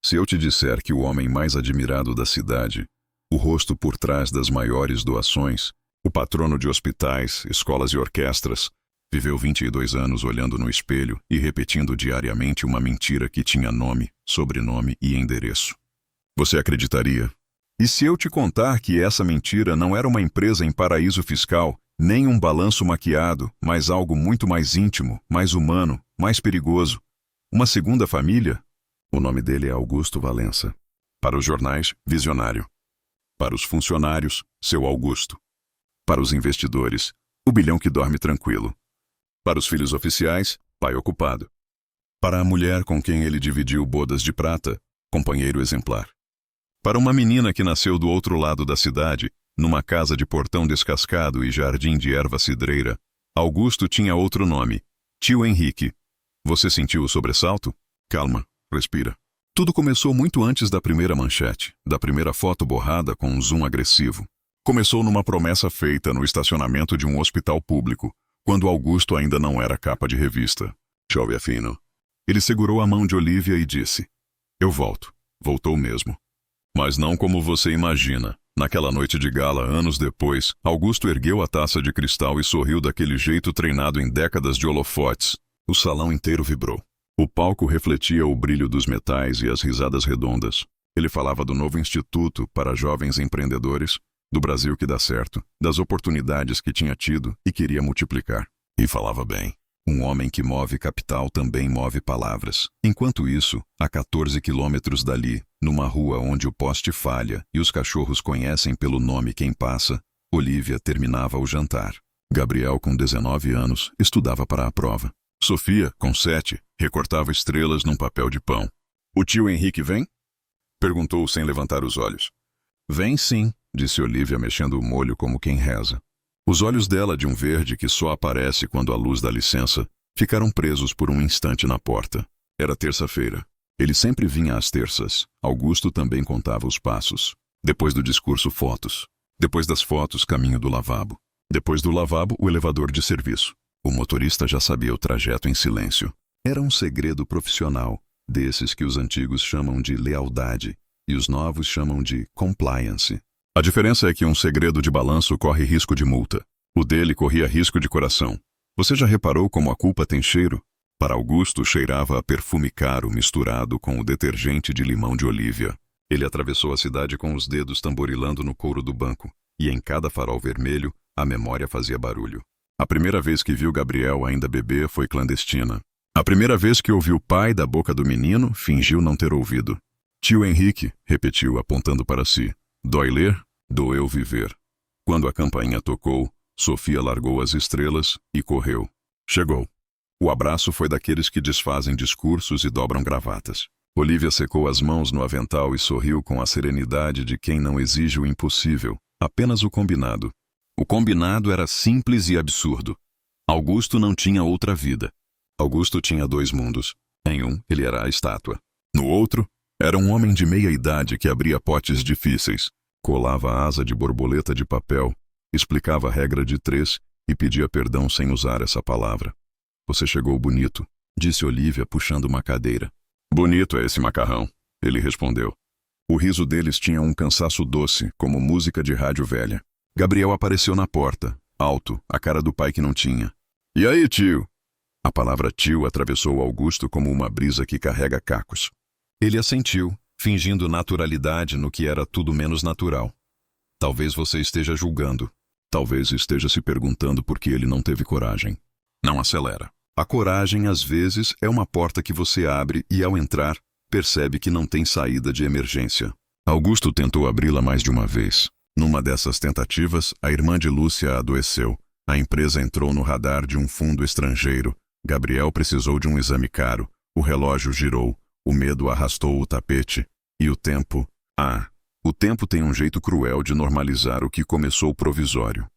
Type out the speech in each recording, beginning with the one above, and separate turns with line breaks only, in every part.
Se eu te disser que o homem mais admirado da cidade, o rosto por trás das maiores doações, o patrono de hospitais, escolas e orquestras, viveu 22 anos olhando no espelho e repetindo diariamente uma mentira que tinha nome, sobrenome e endereço. Você acreditaria? E se eu te contar que essa mentira não era uma empresa em paraíso fiscal, nem um balanço maquiado, mas algo muito mais íntimo, mais humano, mais perigoso? Uma segunda família? O nome dele é Augusto Valença. Para os jornais, visionário. Para os funcionários, seu Augusto. Para os investidores, o bilhão que dorme tranquilo. Para os filhos oficiais, pai ocupado. Para a mulher com quem ele dividiu bodas de prata, companheiro exemplar. Para uma menina que nasceu do outro lado da cidade, numa casa de portão descascado e jardim de erva cidreira, Augusto tinha outro nome, Tio Henrique. Você sentiu o sobressalto? Calma, respira. Tudo começou muito antes da primeira manchete, da primeira foto borrada com um zoom agressivo. Começou numa promessa feita no estacionamento de um hospital público, quando Augusto ainda não era capa de revista. Chove fino. Ele segurou a mão de Olívia e disse: Eu volto. Voltou mesmo. Mas não como você imagina. Naquela noite de gala, anos depois, Augusto ergueu a taça de cristal e sorriu daquele jeito treinado em décadas de holofotes. O salão inteiro vibrou. O palco refletia o brilho dos metais e as risadas redondas. Ele falava do novo instituto para jovens empreendedores, do Brasil que dá certo, das oportunidades que tinha tido e queria multiplicar. E falava bem. Um homem que move capital também move palavras. Enquanto isso, a 14 quilômetros dali, numa rua onde o poste falha e os cachorros conhecem pelo nome quem passa, Olívia terminava o jantar. Gabriel, com 19 anos, estudava para a prova. Sofia, com 7, recortava estrelas num papel de pão. O tio Henrique vem? Perguntou sem levantar os olhos. Vem sim, disse Olívia mexendo o molho como quem reza. Os olhos dela, de um verde que só aparece quando a luz dá licença, ficaram presos por um instante na porta. Era terça-feira. Ele sempre vinha às terças. Augusto também contava os passos. Depois do discurso, fotos. Depois das fotos, caminho do lavabo. Depois do lavabo, o elevador de serviço. O motorista já sabia o trajeto em silêncio. Era um segredo profissional, desses que os antigos chamam de lealdade e os novos chamam de compliance. A diferença é que um segredo de balanço corre risco de multa. O dele corria risco de coração. Você já reparou como a culpa tem cheiro? Para Augusto, cheirava a perfume caro misturado com o detergente de limão de Olívia. Ele atravessou a cidade com os dedos tamborilando no couro do banco, e em cada farol vermelho, a memória fazia barulho. A primeira vez que viu Gabriel ainda bebê foi clandestina. A primeira vez que ouviu o pai da boca do menino, fingiu não ter ouvido. Tio Henrique, repetiu apontando para si. Dói ler? Doeu viver. Quando a campainha tocou, Sofia largou as estrelas e correu. Chegou. O abraço foi daqueles que desfazem discursos e dobram gravatas. Olívia secou as mãos no avental e sorriu com a serenidade de quem não exige o impossível, apenas o combinado. O combinado era simples e absurdo. Augusto não tinha outra vida. Augusto tinha 2 mundos. Em um, ele era a estátua. No outro, era um homem de meia idade que abria potes difíceis, colava a asa de borboleta de papel, explicava a regra de 3 e pedia perdão sem usar essa palavra. Você chegou bonito, disse Olívia puxando uma cadeira. Bonito é esse macarrão, ele respondeu. O riso deles tinha um cansaço doce, como música de rádio velha. Gabriel apareceu na porta, alto, a cara do pai que não tinha. E aí, tio? A palavra tio atravessou Augusto como uma brisa que carrega cacos. Ele assentiu, fingindo naturalidade no que era tudo menos natural. Talvez você esteja julgando. Talvez esteja se perguntando por que ele não teve coragem. Não acelera. A coragem, às vezes, é uma porta que você abre e, ao entrar, percebe que não tem saída de emergência. Augusto tentou abri-la mais de uma vez. Numa dessas tentativas, a irmã de Lúcia adoeceu. A empresa entrou no radar de um fundo estrangeiro. Gabriel precisou de um exame caro. O relógio girou. O medo arrastou o tapete. E o tempo... o tempo tem um jeito cruel de normalizar o que começou provisório.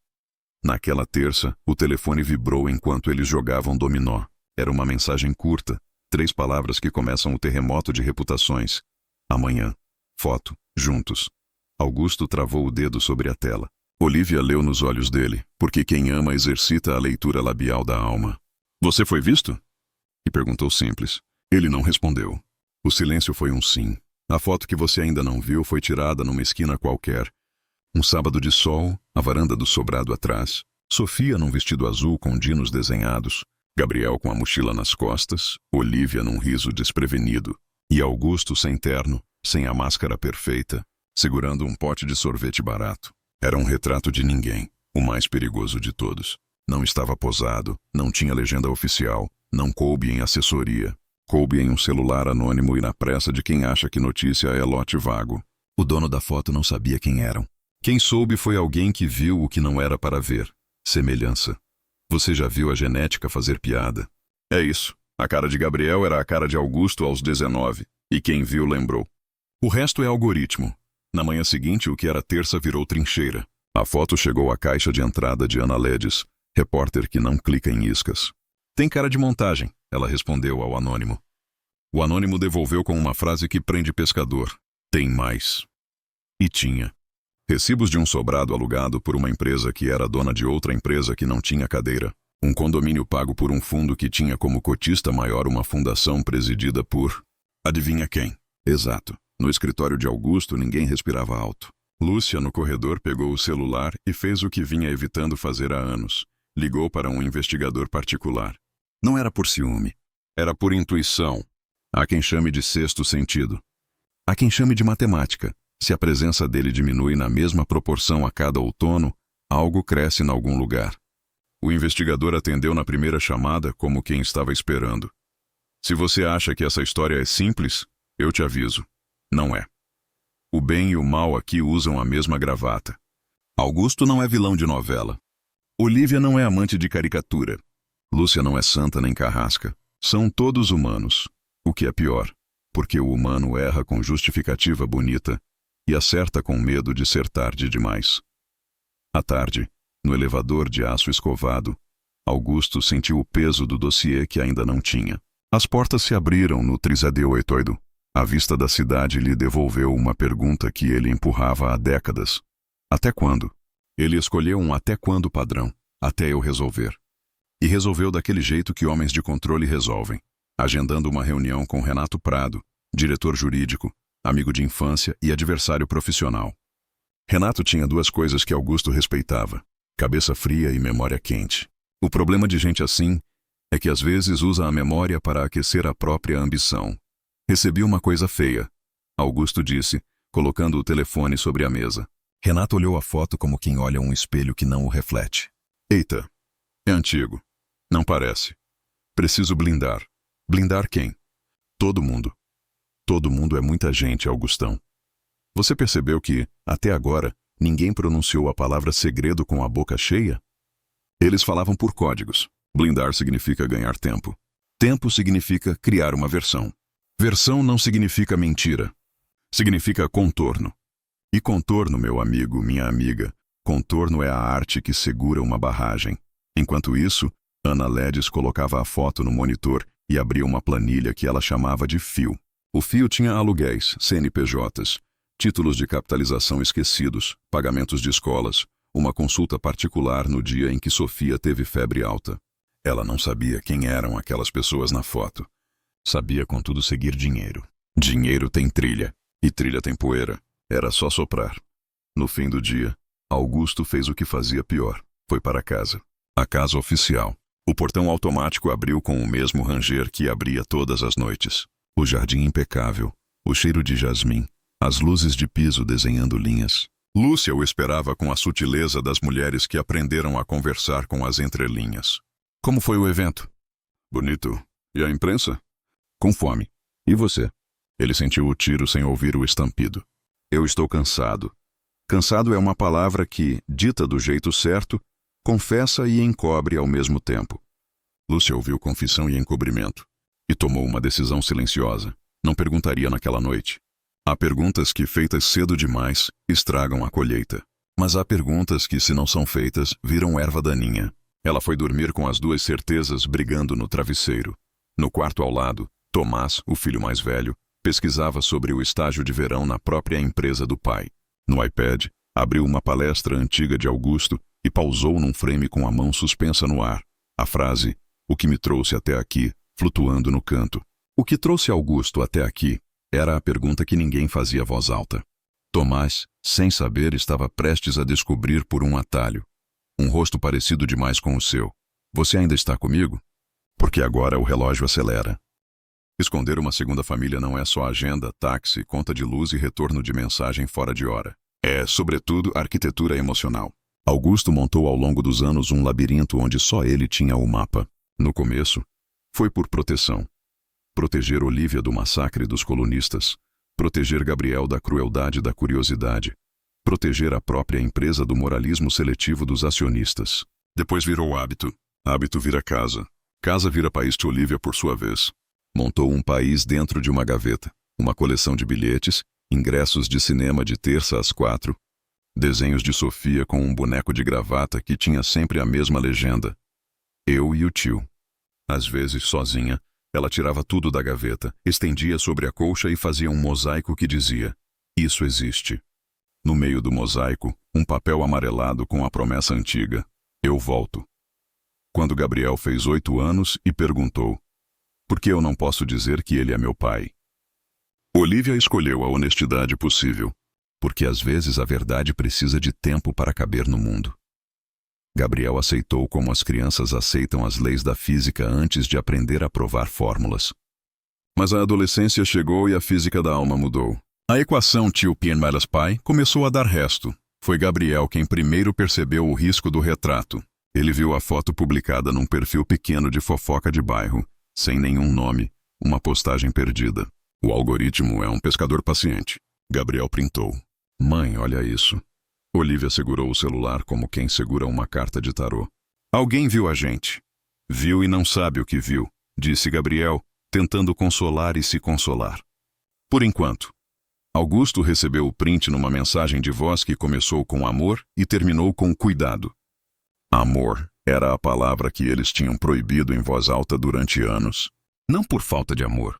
Naquela terça, o telefone vibrou enquanto eles jogavam dominó. Era uma mensagem curta, 3 palavras que começam o terremoto de reputações. Amanhã. Foto. Juntos. Augusto travou o dedo sobre a tela. Olívia leu nos olhos dele, porque quem ama exercita a leitura labial da alma. Você foi visto? E perguntou simples. Ele não respondeu. O silêncio foi um sim. A foto que você ainda não viu foi tirada numa esquina qualquer. Um sábado de sol, a varanda do sobrado atrás, Sofia num vestido azul com dinos desenhados, Gabriel com a mochila nas costas, Olívia num riso desprevenido, e Augusto sem terno, sem a máscara perfeita, segurando um pote de sorvete barato. Era um retrato de ninguém, o mais perigoso de todos. Não estava posado, não tinha legenda oficial, não coube em assessoria. Coube em um celular anônimo e na pressa de quem acha que notícia é lote vago. O dono da foto não sabia quem eram. Quem soube foi alguém que viu o que não era para ver. Semelhança. Você já viu a genética fazer piada? É isso. A cara de Gabriel era a cara de Augusto aos 19, e quem viu lembrou. O resto é algoritmo. Na manhã seguinte, o que era terça virou trincheira. A foto chegou à caixa de entrada de Ana Ledes, repórter que não clica em iscas. Tem cara de montagem, ela respondeu ao anônimo. O anônimo devolveu com uma frase que prende pescador. Tem mais. E tinha. Recibos de um sobrado alugado por uma empresa que era dona de outra empresa que não tinha cadeira. Um condomínio pago por um fundo que tinha como cotista maior uma fundação presidida por... Adivinha quem? Exato. No escritório de Augusto ninguém respirava alto. Lúcia, no corredor, pegou o celular e fez o que vinha evitando fazer há anos. Ligou para um investigador particular. Não era por ciúme. Era por intuição. Há quem chame de sexto sentido. Há quem chame de matemática. Se a presença dele diminui na mesma proporção a cada outono, algo cresce em algum lugar. O investigador atendeu na primeira chamada como quem estava esperando. Se você acha que essa história é simples, eu te aviso. Não é. O bem e o mal aqui usam a mesma gravata. Augusto não é vilão de novela. Olívia não é amante de caricatura. Lúcia não é santa nem carrasca. São todos humanos. O que é pior, porque o humano erra com justificativa bonita e acerta com medo de ser tarde demais. À tarde, no elevador de aço escovado, Augusto sentiu o peso do dossiê que ainda não tinha. As portas se abriram no 38. A vista da cidade lhe devolveu uma pergunta que ele empurrava há décadas. Até quando? Ele escolheu um até quando padrão, até eu resolver. E resolveu daquele jeito que homens de controle resolvem, agendando uma reunião com Renato Prado, diretor jurídico, amigo de infância e adversário profissional. Renato tinha duas coisas que Augusto respeitava: cabeça fria e memória quente. O problema de gente assim é que às vezes usa a memória para aquecer a própria ambição. Recebi uma coisa feia, Augusto disse, colocando o telefone sobre a mesa. Renato olhou a foto como quem olha um espelho que não o reflete. Eita, é antigo. Não parece. Preciso blindar. Blindar quem? Todo mundo. Todo mundo é muita gente, Augustão. Você percebeu que, até agora, ninguém pronunciou a palavra segredo com a boca cheia? Eles falavam por códigos. Blindar significa ganhar tempo. Tempo significa criar uma versão. Versão não significa mentira. Significa contorno. E contorno, meu amigo, minha amiga, contorno é a arte que segura uma barragem. Enquanto isso, Ana Ledes colocava a foto no monitor e abria uma planilha que ela chamava de fio. O fio tinha aluguéis, CNPJs, títulos de capitalização esquecidos, pagamentos de escolas, uma consulta particular no dia em que Sofia teve febre alta. Ela não sabia quem eram aquelas pessoas na foto. Sabia, contudo, seguir dinheiro. Dinheiro tem trilha, e trilha tem poeira. Era só soprar. No fim do dia, Augusto fez o que fazia pior. Foi para casa. A casa oficial. O portão automático abriu com o mesmo ranger que abria todas as noites. O jardim impecável, o cheiro de jasmim, as luzes de piso desenhando linhas. Lúcia o esperava com a sutileza das mulheres que aprenderam a conversar com as entrelinhas. Como foi o evento? Bonito. E a imprensa? Com fome. E você? Ele sentiu o tiro sem ouvir o estampido. Eu estou cansado. Cansado é uma palavra que, dita do jeito certo, confessa e encobre ao mesmo tempo. Lúcia ouviu confissão e encobrimento. E tomou uma decisão silenciosa. Não perguntaria naquela noite. Há perguntas que, feitas cedo demais, estragam a colheita. Mas há perguntas que, se não são feitas, viram erva daninha. Ela foi dormir com as duas certezas brigando no travesseiro. No quarto ao lado, Tomás, o filho mais velho, pesquisava sobre o estágio de verão na própria empresa do pai. No iPad, abriu uma palestra antiga de Augusto e pausou num frame com a mão suspensa no ar. A frase, "O que me trouxe até aqui", flutuando no canto. O que trouxe Augusto até aqui Era a pergunta que ninguém fazia à voz alta. Tomás, sem saber, estava prestes a descobrir por um atalho. Um rosto parecido demais com o seu. Você ainda está comigo? Porque agora o relógio acelera. Esconder uma segunda família não é só agenda, táxi, conta de luz e retorno de mensagem fora de hora. É, sobretudo, arquitetura emocional. Augusto montou ao longo dos anos um labirinto onde só ele tinha o mapa. No começo, foi por proteção. Proteger Olívia do massacre dos colunistas. Proteger Gabriel da crueldade da curiosidade. Proteger a própria empresa do moralismo seletivo dos acionistas. Depois virou hábito. Hábito vira casa. Casa vira país de Olívia por sua vez. Montou um país dentro de uma gaveta. Uma coleção de bilhetes, ingressos de cinema de terça às 4, desenhos de Sofia com um boneco de gravata que tinha sempre a mesma legenda. Eu e o tio. Às vezes, sozinha, ela tirava tudo da gaveta, estendia sobre a colcha e fazia um mosaico que dizia: "Isso existe." No meio do mosaico, um papel amarelado com a promessa antiga: "Eu volto." Quando Gabriel fez 8 anos e perguntou: "Por que eu não posso dizer que ele é meu pai?" Olívia escolheu a honestidade possível, porque às vezes a verdade precisa de tempo para caber no mundo. Gabriel aceitou como as crianças aceitam as leis da física antes de aprender a provar fórmulas. Mas a adolescência chegou e a física da alma mudou. A equação tio P mais pai começou a dar resto. Foi Gabriel quem primeiro percebeu o risco do retrato. Ele viu a foto publicada num perfil pequeno de fofoca de bairro, sem nenhum nome, uma postagem perdida. O algoritmo é um pescador paciente. Gabriel printou. "Mãe, olha isso." Olívia segurou o celular como quem segura uma carta de tarô. "Alguém viu a gente." "Viu e não sabe o que viu", disse Gabriel, tentando consolar e se consolar. Por enquanto. Augusto recebeu o print numa mensagem de voz que começou com amor e terminou com cuidado. Amor era a palavra que eles tinham proibido em voz alta durante anos. Não por falta de amor,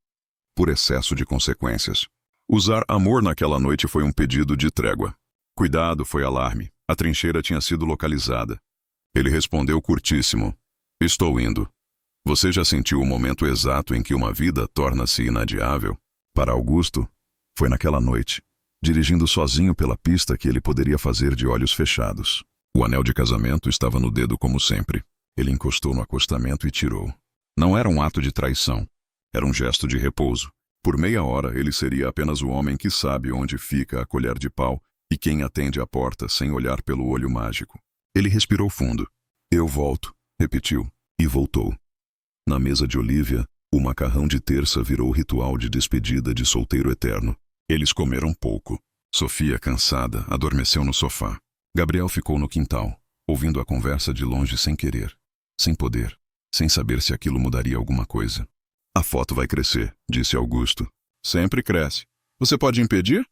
por excesso de consequências. Usar amor naquela noite foi um pedido de trégua. Cuidado foi alarme. A trincheira tinha sido localizada. Ele respondeu curtíssimo: "Estou indo." Você já sentiu o momento exato em que uma vida torna-se inadiável? Para Augusto, foi naquela noite, dirigindo sozinho pela pista, que ele poderia fazer de olhos fechados. O anel de casamento estava no dedo como sempre. Ele encostou no acostamento e tirou. Não era um ato de traição. Era um gesto de repouso. Por meia hora ele seria apenas o homem que sabe onde fica a colher de pau e quem atende a porta sem olhar pelo olho mágico. Ele respirou fundo. "Eu volto", repetiu, e voltou. Na mesa de Olívia, o macarrão de terça virou ritual de despedida de solteiro eterno. Eles comeram pouco. Sofia, cansada, adormeceu no sofá. Gabriel ficou no quintal, ouvindo a conversa de longe sem querer, sem poder, sem saber se aquilo mudaria alguma coisa. "A foto vai crescer", disse Augusto. "Sempre cresce. Você pode impedir?"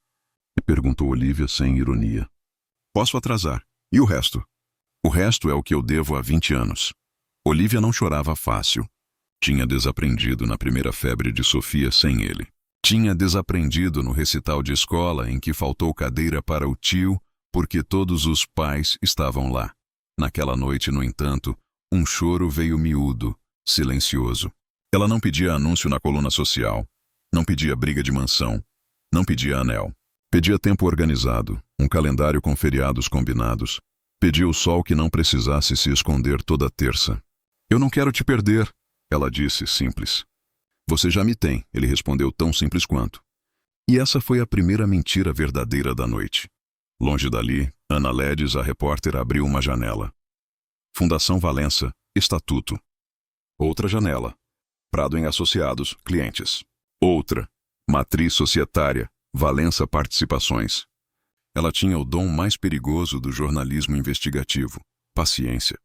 Perguntou Olívia sem ironia. "Posso atrasar. E o resto?" "O resto é o que eu devo há 20 anos." Olívia não chorava fácil. Tinha desaprendido na primeira febre de Sofia sem ele. Tinha desaprendido no recital de escola em que faltou cadeira para o tio porque todos os pais estavam lá. Naquela noite, no entanto, um choro veio miúdo, silencioso. Ela não pedia anúncio na coluna social, não pedia briga de mansão, não pedia anel. Pedia tempo organizado, um calendário com feriados combinados. Pedia o sol que não precisasse se esconder toda terça. "Eu não quero te perder", ela disse, simples. "Você já me tem", ele respondeu, tão simples quanto. E essa foi a primeira mentira verdadeira da noite. Longe dali, Ana Ledes, a repórter, abriu uma janela. Fundação Valença, Estatuto. Outra janela. Prado em Associados, Clientes. Outra. Matriz Societária, Valença Participações. Ela tinha o dom mais perigoso do jornalismo investigativo: paciência.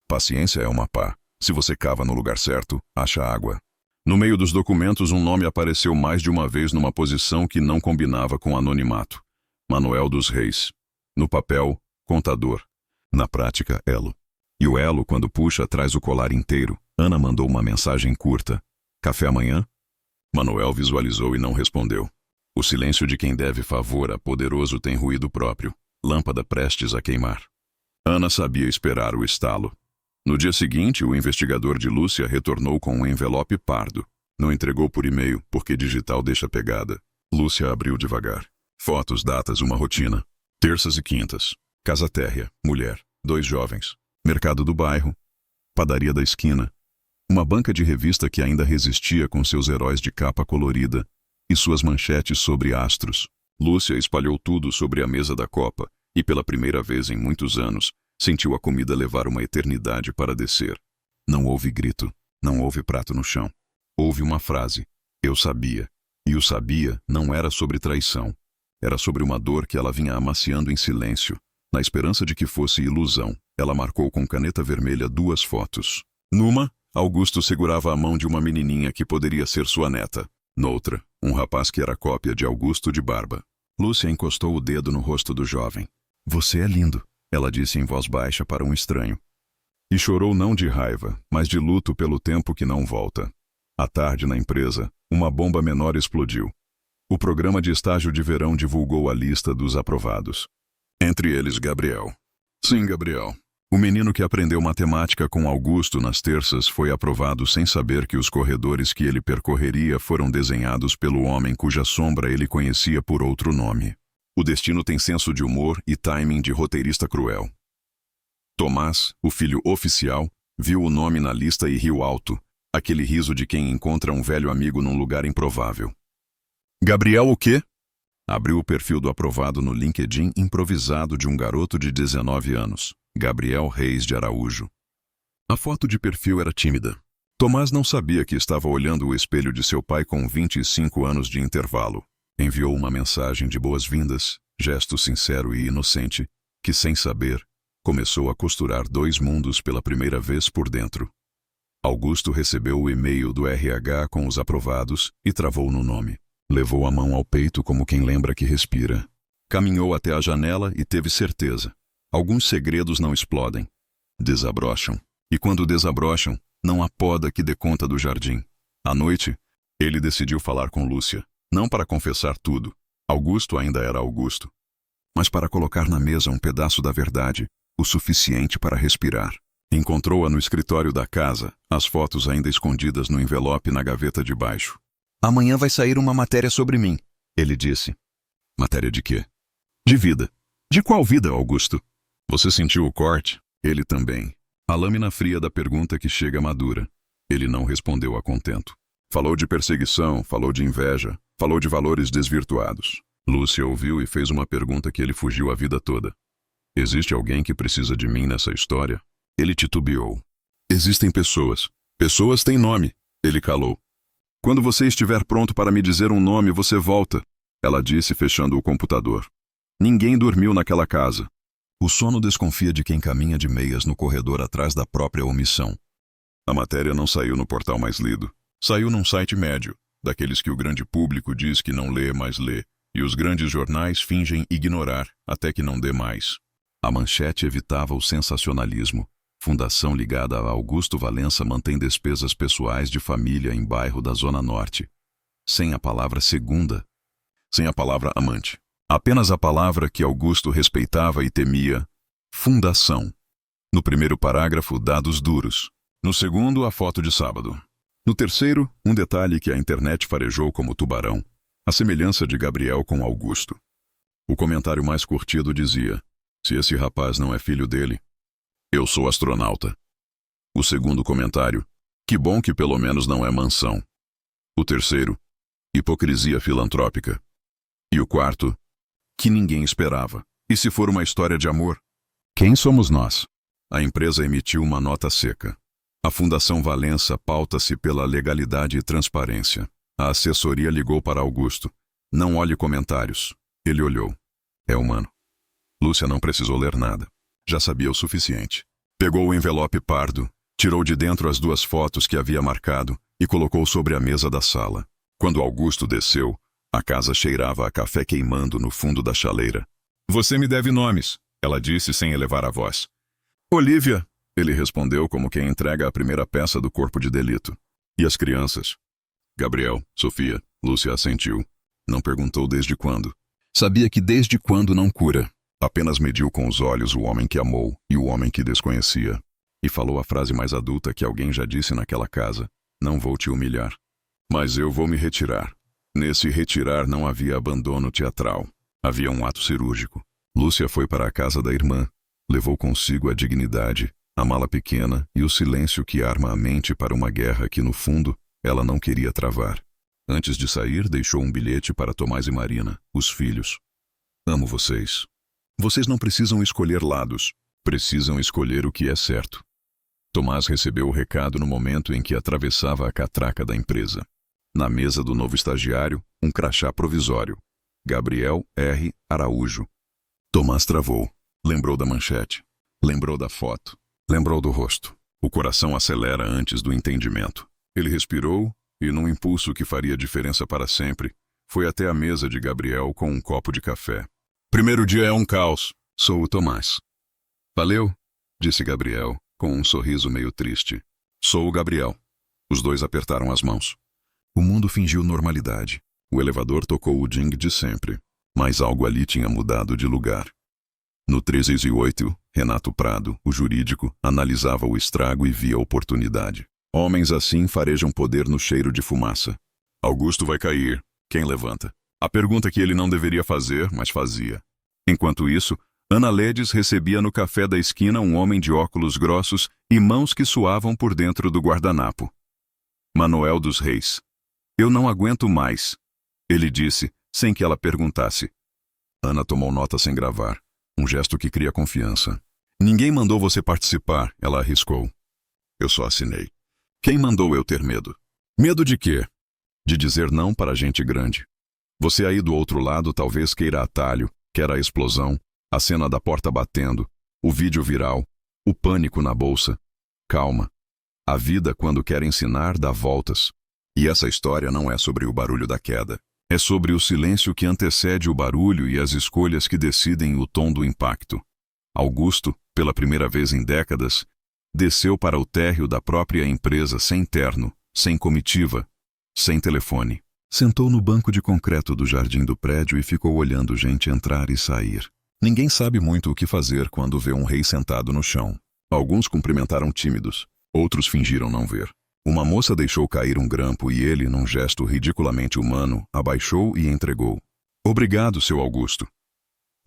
Paciência é uma pá. Se você cava no lugar certo, acha água. No meio dos documentos, um nome apareceu mais de uma vez numa posição que não combinava com anonimato: Manuel dos Reis. No papel, contador. Na prática, elo. E o elo, quando puxa, traz o colar inteiro. Ana mandou uma mensagem curta: "Café amanhã?" Manuel visualizou e não respondeu. O silêncio de quem deve favor a poderoso tem ruído próprio. Lâmpada prestes a queimar. Ana sabia esperar o estalo. No dia seguinte, o investigador de Lúcia retornou com um envelope pardo. Não entregou por e-mail, porque digital deixa pegada. Lúcia abriu devagar. Fotos, datas, uma rotina. Terças e quintas. Casa térrea, mulher, 2 jovens. Mercado do bairro. Padaria da esquina. Uma banca de revista que ainda resistia com seus heróis de capa colorida e suas manchetes sobre astros. Lúcia espalhou tudo sobre a mesa da copa e, pela primeira vez em muitos anos, sentiu a comida levar uma eternidade para descer. Não houve grito, não houve prato no chão. Houve uma frase: eu sabia. E o sabia não era sobre traição. Era sobre uma dor que ela vinha amaciando em silêncio. Na esperança de que fosse ilusão, ela marcou com caneta vermelha 2 fotos. Numa, Augusto segurava a mão de uma menininha que poderia ser sua neta. Noutra, um rapaz que era cópia de Augusto de barba. Lúcia encostou o dedo no rosto do jovem. Você é lindo, ela disse em voz baixa para um estranho. E chorou não de raiva, mas de luto pelo tempo que não volta. À tarde, na empresa, uma bomba menor explodiu. O programa de estágio de verão divulgou a lista dos aprovados. Entre eles, Gabriel. Sim, Gabriel. O menino que aprendeu matemática com Augusto nas terças foi aprovado sem saber que os corredores que ele percorreria foram desenhados pelo homem cuja sombra ele conhecia por outro nome. O destino tem senso de humor e timing de roteirista cruel. Tomás, o filho oficial, viu o nome na lista e riu alto, aquele riso de quem encontra um velho amigo num lugar improvável. Gabriel o quê? Abriu o perfil do aprovado no LinkedIn improvisado de um garoto de 19 anos, Gabriel Reis de Araújo. A foto de perfil era tímida. Tomás não sabia que estava olhando o espelho de seu pai com 25 anos de intervalo. Enviou uma mensagem de boas-vindas, gesto sincero e inocente, que, sem saber, começou a costurar 2 mundos pela primeira vez por dentro. Augusto recebeu o e-mail do RH com os aprovados e travou no nome. Levou a mão ao peito como quem lembra que respira. Caminhou até a janela e teve certeza. Alguns segredos não explodem. Desabrocham. E quando desabrocham, não há poda que dê conta do jardim. À noite, ele decidiu falar com Lúcia. Não para confessar tudo. Augusto ainda era Augusto. Mas para colocar na mesa um pedaço da verdade, o suficiente para respirar. Encontrou-a no escritório da casa, as fotos ainda escondidas no envelope na gaveta de baixo. Amanhã vai sair uma matéria sobre mim, ele disse. Matéria de quê? De vida. De qual vida, Augusto? Você sentiu o corte? Ele também. A lâmina fria da pergunta que chega madura. Ele não respondeu a contento. Falou de perseguição, falou de inveja, falou de valores desvirtuados. Lúcia ouviu e fez uma pergunta que ele fugiu a vida toda. Existe alguém que precisa de mim nessa história? Ele titubeou. Existem pessoas. Pessoas têm nome. Ele calou. Quando você estiver pronto para me dizer um nome, você volta, ela disse, fechando o computador. Ninguém dormiu naquela casa. O sono desconfia de quem caminha de meias no corredor atrás da própria omissão. A matéria não saiu no portal mais lido. Saiu num site médio, daqueles que o grande público diz que não lê, mas lê, e os grandes jornais fingem ignorar até que não dê mais. A manchete evitava o sensacionalismo. Fundação ligada a Augusto Valença mantém despesas pessoais de família em bairro da Zona Norte. Sem a palavra segunda. Sem a palavra amante. Apenas a palavra que Augusto respeitava e temia. Fundação. No primeiro parágrafo, dados duros. No segundo, a foto de sábado. No terceiro, um detalhe que a internet farejou como tubarão. A semelhança de Gabriel com Augusto. O comentário mais curtido dizia: se esse rapaz não é filho dele, eu sou astronauta. O segundo comentário: que bom que pelo menos não é mansão. O terceiro: hipocrisia filantrópica. E o quarto: que ninguém esperava. E se for uma história de amor? Quem somos nós? A empresa emitiu uma nota seca. A Fundação Valença pauta-se pela legalidade e transparência. A assessoria ligou para Augusto. Não olhe comentários. Ele olhou. É humano. Lúcia não precisou ler nada. Já sabia o suficiente. Pegou o envelope pardo, tirou de dentro as 2 fotos que havia marcado e colocou sobre a mesa da sala. Quando Augusto desceu, a casa cheirava a café queimando no fundo da chaleira. Você me deve nomes, ela disse sem elevar a voz. Olívia, ele respondeu como quem entrega a primeira peça do corpo de delito. E as crianças? Gabriel, Sofia, Lúcia assentiu. Não perguntou desde quando. Sabia que desde quando não cura. Apenas mediu com os olhos o homem que amou e o homem que desconhecia. E falou a frase mais adulta que alguém já disse naquela casa. Não vou te humilhar. Mas eu vou me retirar. Nesse retirar não havia abandono teatral. Havia um ato cirúrgico. Lúcia foi para a casa da irmã. Levou consigo a dignidade, a mala pequena e o silêncio que arma a mente para uma guerra que, no fundo, ela não queria travar. Antes de sair, deixou um bilhete para Tomás e Marina, os filhos. Amo vocês. Vocês não precisam escolher lados. Precisam escolher o que é certo. Tomás recebeu o recado no momento em que atravessava a catraca da empresa. Na mesa do novo estagiário, um crachá provisório. Gabriel R. Araújo. Tomás travou. Lembrou da manchete. Lembrou da foto. Lembrou do rosto. O coração acelera antes do entendimento. Ele respirou e, num impulso que faria diferença para sempre, foi até a mesa de Gabriel com um copo de café. Primeiro dia é um caos. Sou o Tomás. Valeu, disse Gabriel, com um sorriso meio triste. Sou o Gabriel. Os dois apertaram as mãos. O mundo fingiu normalidade. O elevador tocou o ding de sempre, mas algo ali tinha mudado de lugar. No 308, Renato Prado, o jurídico, analisava o estrago e via oportunidade. Homens assim farejam poder no cheiro de fumaça. Augusto vai cair. Quem levanta? A pergunta que ele não deveria fazer, mas fazia. Enquanto isso, Ana Ledes recebia no café da esquina um homem de óculos grossos e mãos que suavam por dentro do guardanapo. Manoel dos Reis. Eu não aguento mais, ele disse, sem que ela perguntasse. Ana tomou nota sem gravar. Um gesto que cria confiança. Ninguém mandou você participar, ela arriscou. Eu só assinei. Quem mandou eu ter medo? Medo de quê? De dizer não para gente grande. Você aí do outro lado talvez queira atalho, quer a explosão, a cena da porta batendo, o vídeo viral, o pânico na bolsa. Calma. A vida, quando quer ensinar, dá voltas. E essa história não é sobre o barulho da queda. É sobre o silêncio que antecede o barulho e as escolhas que decidem o tom do impacto. Augusto, pela primeira vez em décadas, desceu para o térreo da própria empresa sem terno, sem comitiva, sem telefone. Sentou no banco de concreto do jardim do prédio e ficou olhando gente entrar e sair. Ninguém sabe muito o que fazer quando vê um rei sentado no chão. Alguns cumprimentaram tímidos, outros fingiram não ver. Uma moça deixou cair um grampo e ele, num gesto ridiculamente humano, abaixou e entregou. Obrigado, seu Augusto.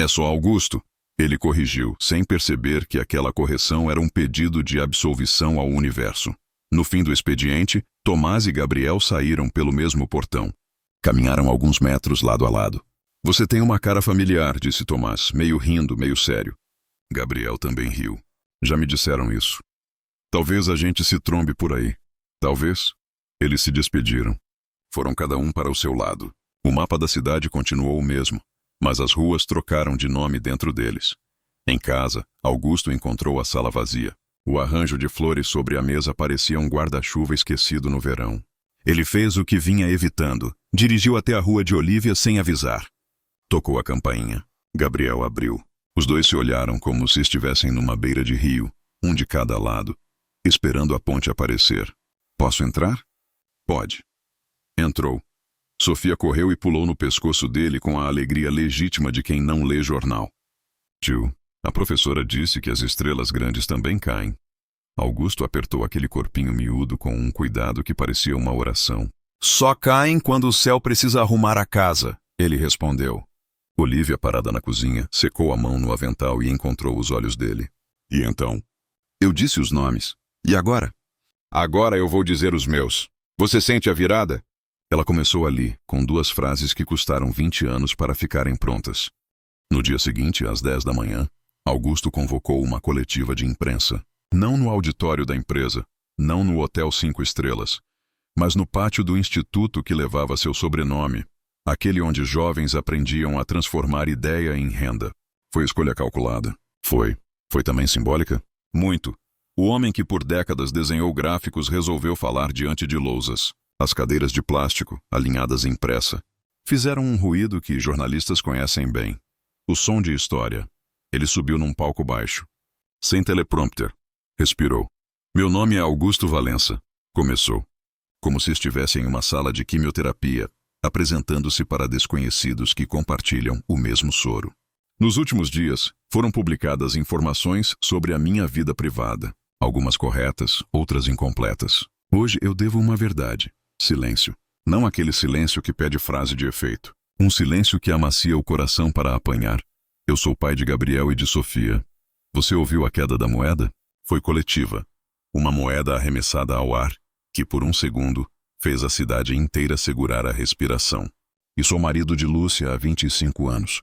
É só Augusto, ele corrigiu, sem perceber que aquela correção era um pedido de absolvição ao universo. No fim do expediente, Tomás e Gabriel saíram pelo mesmo portão. Caminharam alguns metros lado a lado. Você tem uma cara familiar, disse Tomás, meio rindo, meio sério. Gabriel também riu. Já me disseram isso. Talvez a gente se trombe por aí. Talvez. Eles se despediram. Foram cada um para o seu lado. O mapa da cidade continuou o mesmo, mas as ruas trocaram de nome dentro deles. Em casa, Augusto encontrou a sala vazia. O arranjo de flores sobre a mesa parecia um guarda-chuva esquecido no verão. Ele fez o que vinha evitando. Dirigiu até a rua de Olívia sem avisar. Tocou a campainha. Gabriel abriu. Os dois se olharam como se estivessem numa beira de rio, um de cada lado, esperando a ponte aparecer. Posso entrar? Pode. Entrou. Sofia correu e pulou no pescoço dele com a alegria legítima de quem não lê jornal. Tio, a professora disse que as estrelas grandes também caem. Augusto apertou aquele corpinho miúdo com um cuidado que parecia uma oração. Só caem quando o céu precisa arrumar a casa, ele respondeu. Olívia, parada na cozinha, secou a mão no avental e encontrou os olhos dele. E então? Eu disse os nomes. E agora? Agora eu vou dizer os meus. Você sente a virada? Ela começou ali, com duas frases que custaram 20 anos para ficarem prontas. No dia seguinte, às 10 da manhã, Augusto convocou uma coletiva de imprensa. Não no auditório da empresa, não no Hotel 5 Estrelas, mas no pátio do instituto que levava seu sobrenome, aquele onde jovens aprendiam a transformar ideia em renda. Foi escolha calculada. Foi. Foi também simbólica? Muito. O homem que por décadas desenhou gráficos resolveu falar diante de lousas. As cadeiras de plástico, alinhadas em pressa, fizeram um ruído que jornalistas conhecem bem. O som de história. Ele subiu num palco baixo. Sem teleprompter. Respirou. Meu nome é Augusto Valença. Começou. Como se estivesse em uma sala de quimioterapia, apresentando-se para desconhecidos que compartilham o mesmo soro. Nos últimos dias, foram publicadas informações sobre a minha vida privada. Algumas corretas, outras incompletas. Hoje eu devo uma verdade. Silêncio. Não aquele silêncio que pede frase de efeito. Um silêncio que amacia o coração para apanhar. Eu sou pai de Gabriel e de Sofia. Você ouviu a queda da moeda? Foi coletiva. Uma moeda arremessada ao ar, que por um segundo fez a cidade inteira segurar a respiração. E sou marido de Lúcia há 25 anos.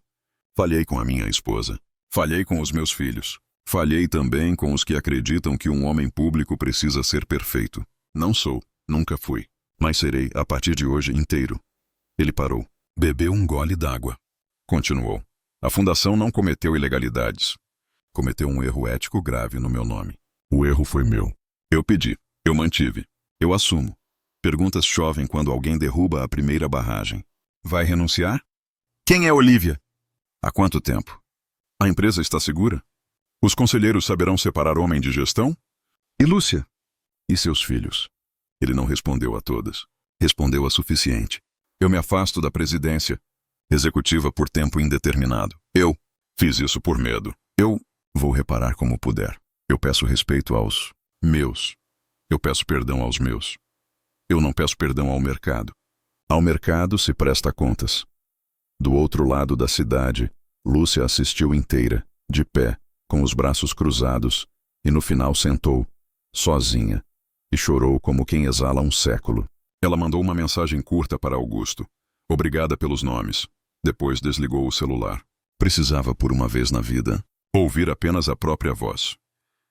Falhei com a minha esposa. Falhei com os meus filhos. Falhei também com os que acreditam que um homem público precisa ser perfeito. Não sou, nunca fui. Mas serei, a partir de hoje, inteiro. Ele parou. Bebeu um gole d'água. Continuou. A fundação não cometeu ilegalidades. Cometeu um erro ético grave no meu nome. O erro foi meu. Eu pedi. Eu mantive. Eu assumo. Perguntas chovem quando alguém derruba a primeira barragem. Vai renunciar? Quem é Olívia? Há quanto tempo? A empresa está segura? Os conselheiros saberão separar homem de gestão? E Lúcia? E seus filhos? Ele não respondeu a todas. Respondeu a suficiente. Eu me afasto da presidência executiva por tempo indeterminado. Eu fiz isso por medo. Eu vou reparar como puder. Eu peço respeito aos meus. Eu peço perdão aos meus. Eu não peço perdão ao mercado. Ao mercado se presta contas. Do outro lado da cidade, Lúcia assistiu inteira, de pé, com os braços cruzados, e no final sentou, sozinha, e chorou como quem exala um século. Ela mandou uma mensagem curta para Augusto. Obrigada pelos nomes. Depois desligou o celular. Precisava, por uma vez na vida, ouvir apenas a própria voz.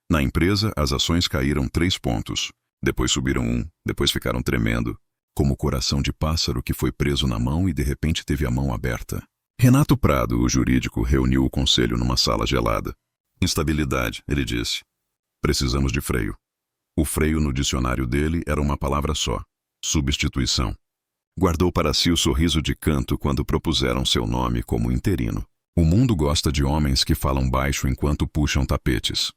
Na empresa, as ações caíram 3 pontos. Depois subiram 1, depois ficaram tremendo, como o coração de pássaro que foi preso na mão e de repente teve a mão aberta. Renato Prado, o jurídico, reuniu o conselho numa sala gelada. Instabilidade, ele disse. Precisamos de freio. O freio no dicionário dele era uma palavra só. Substituição. Guardou para si o sorriso de canto quando propuseram seu nome como interino. O mundo gosta de homens que falam baixo enquanto puxam tapetes.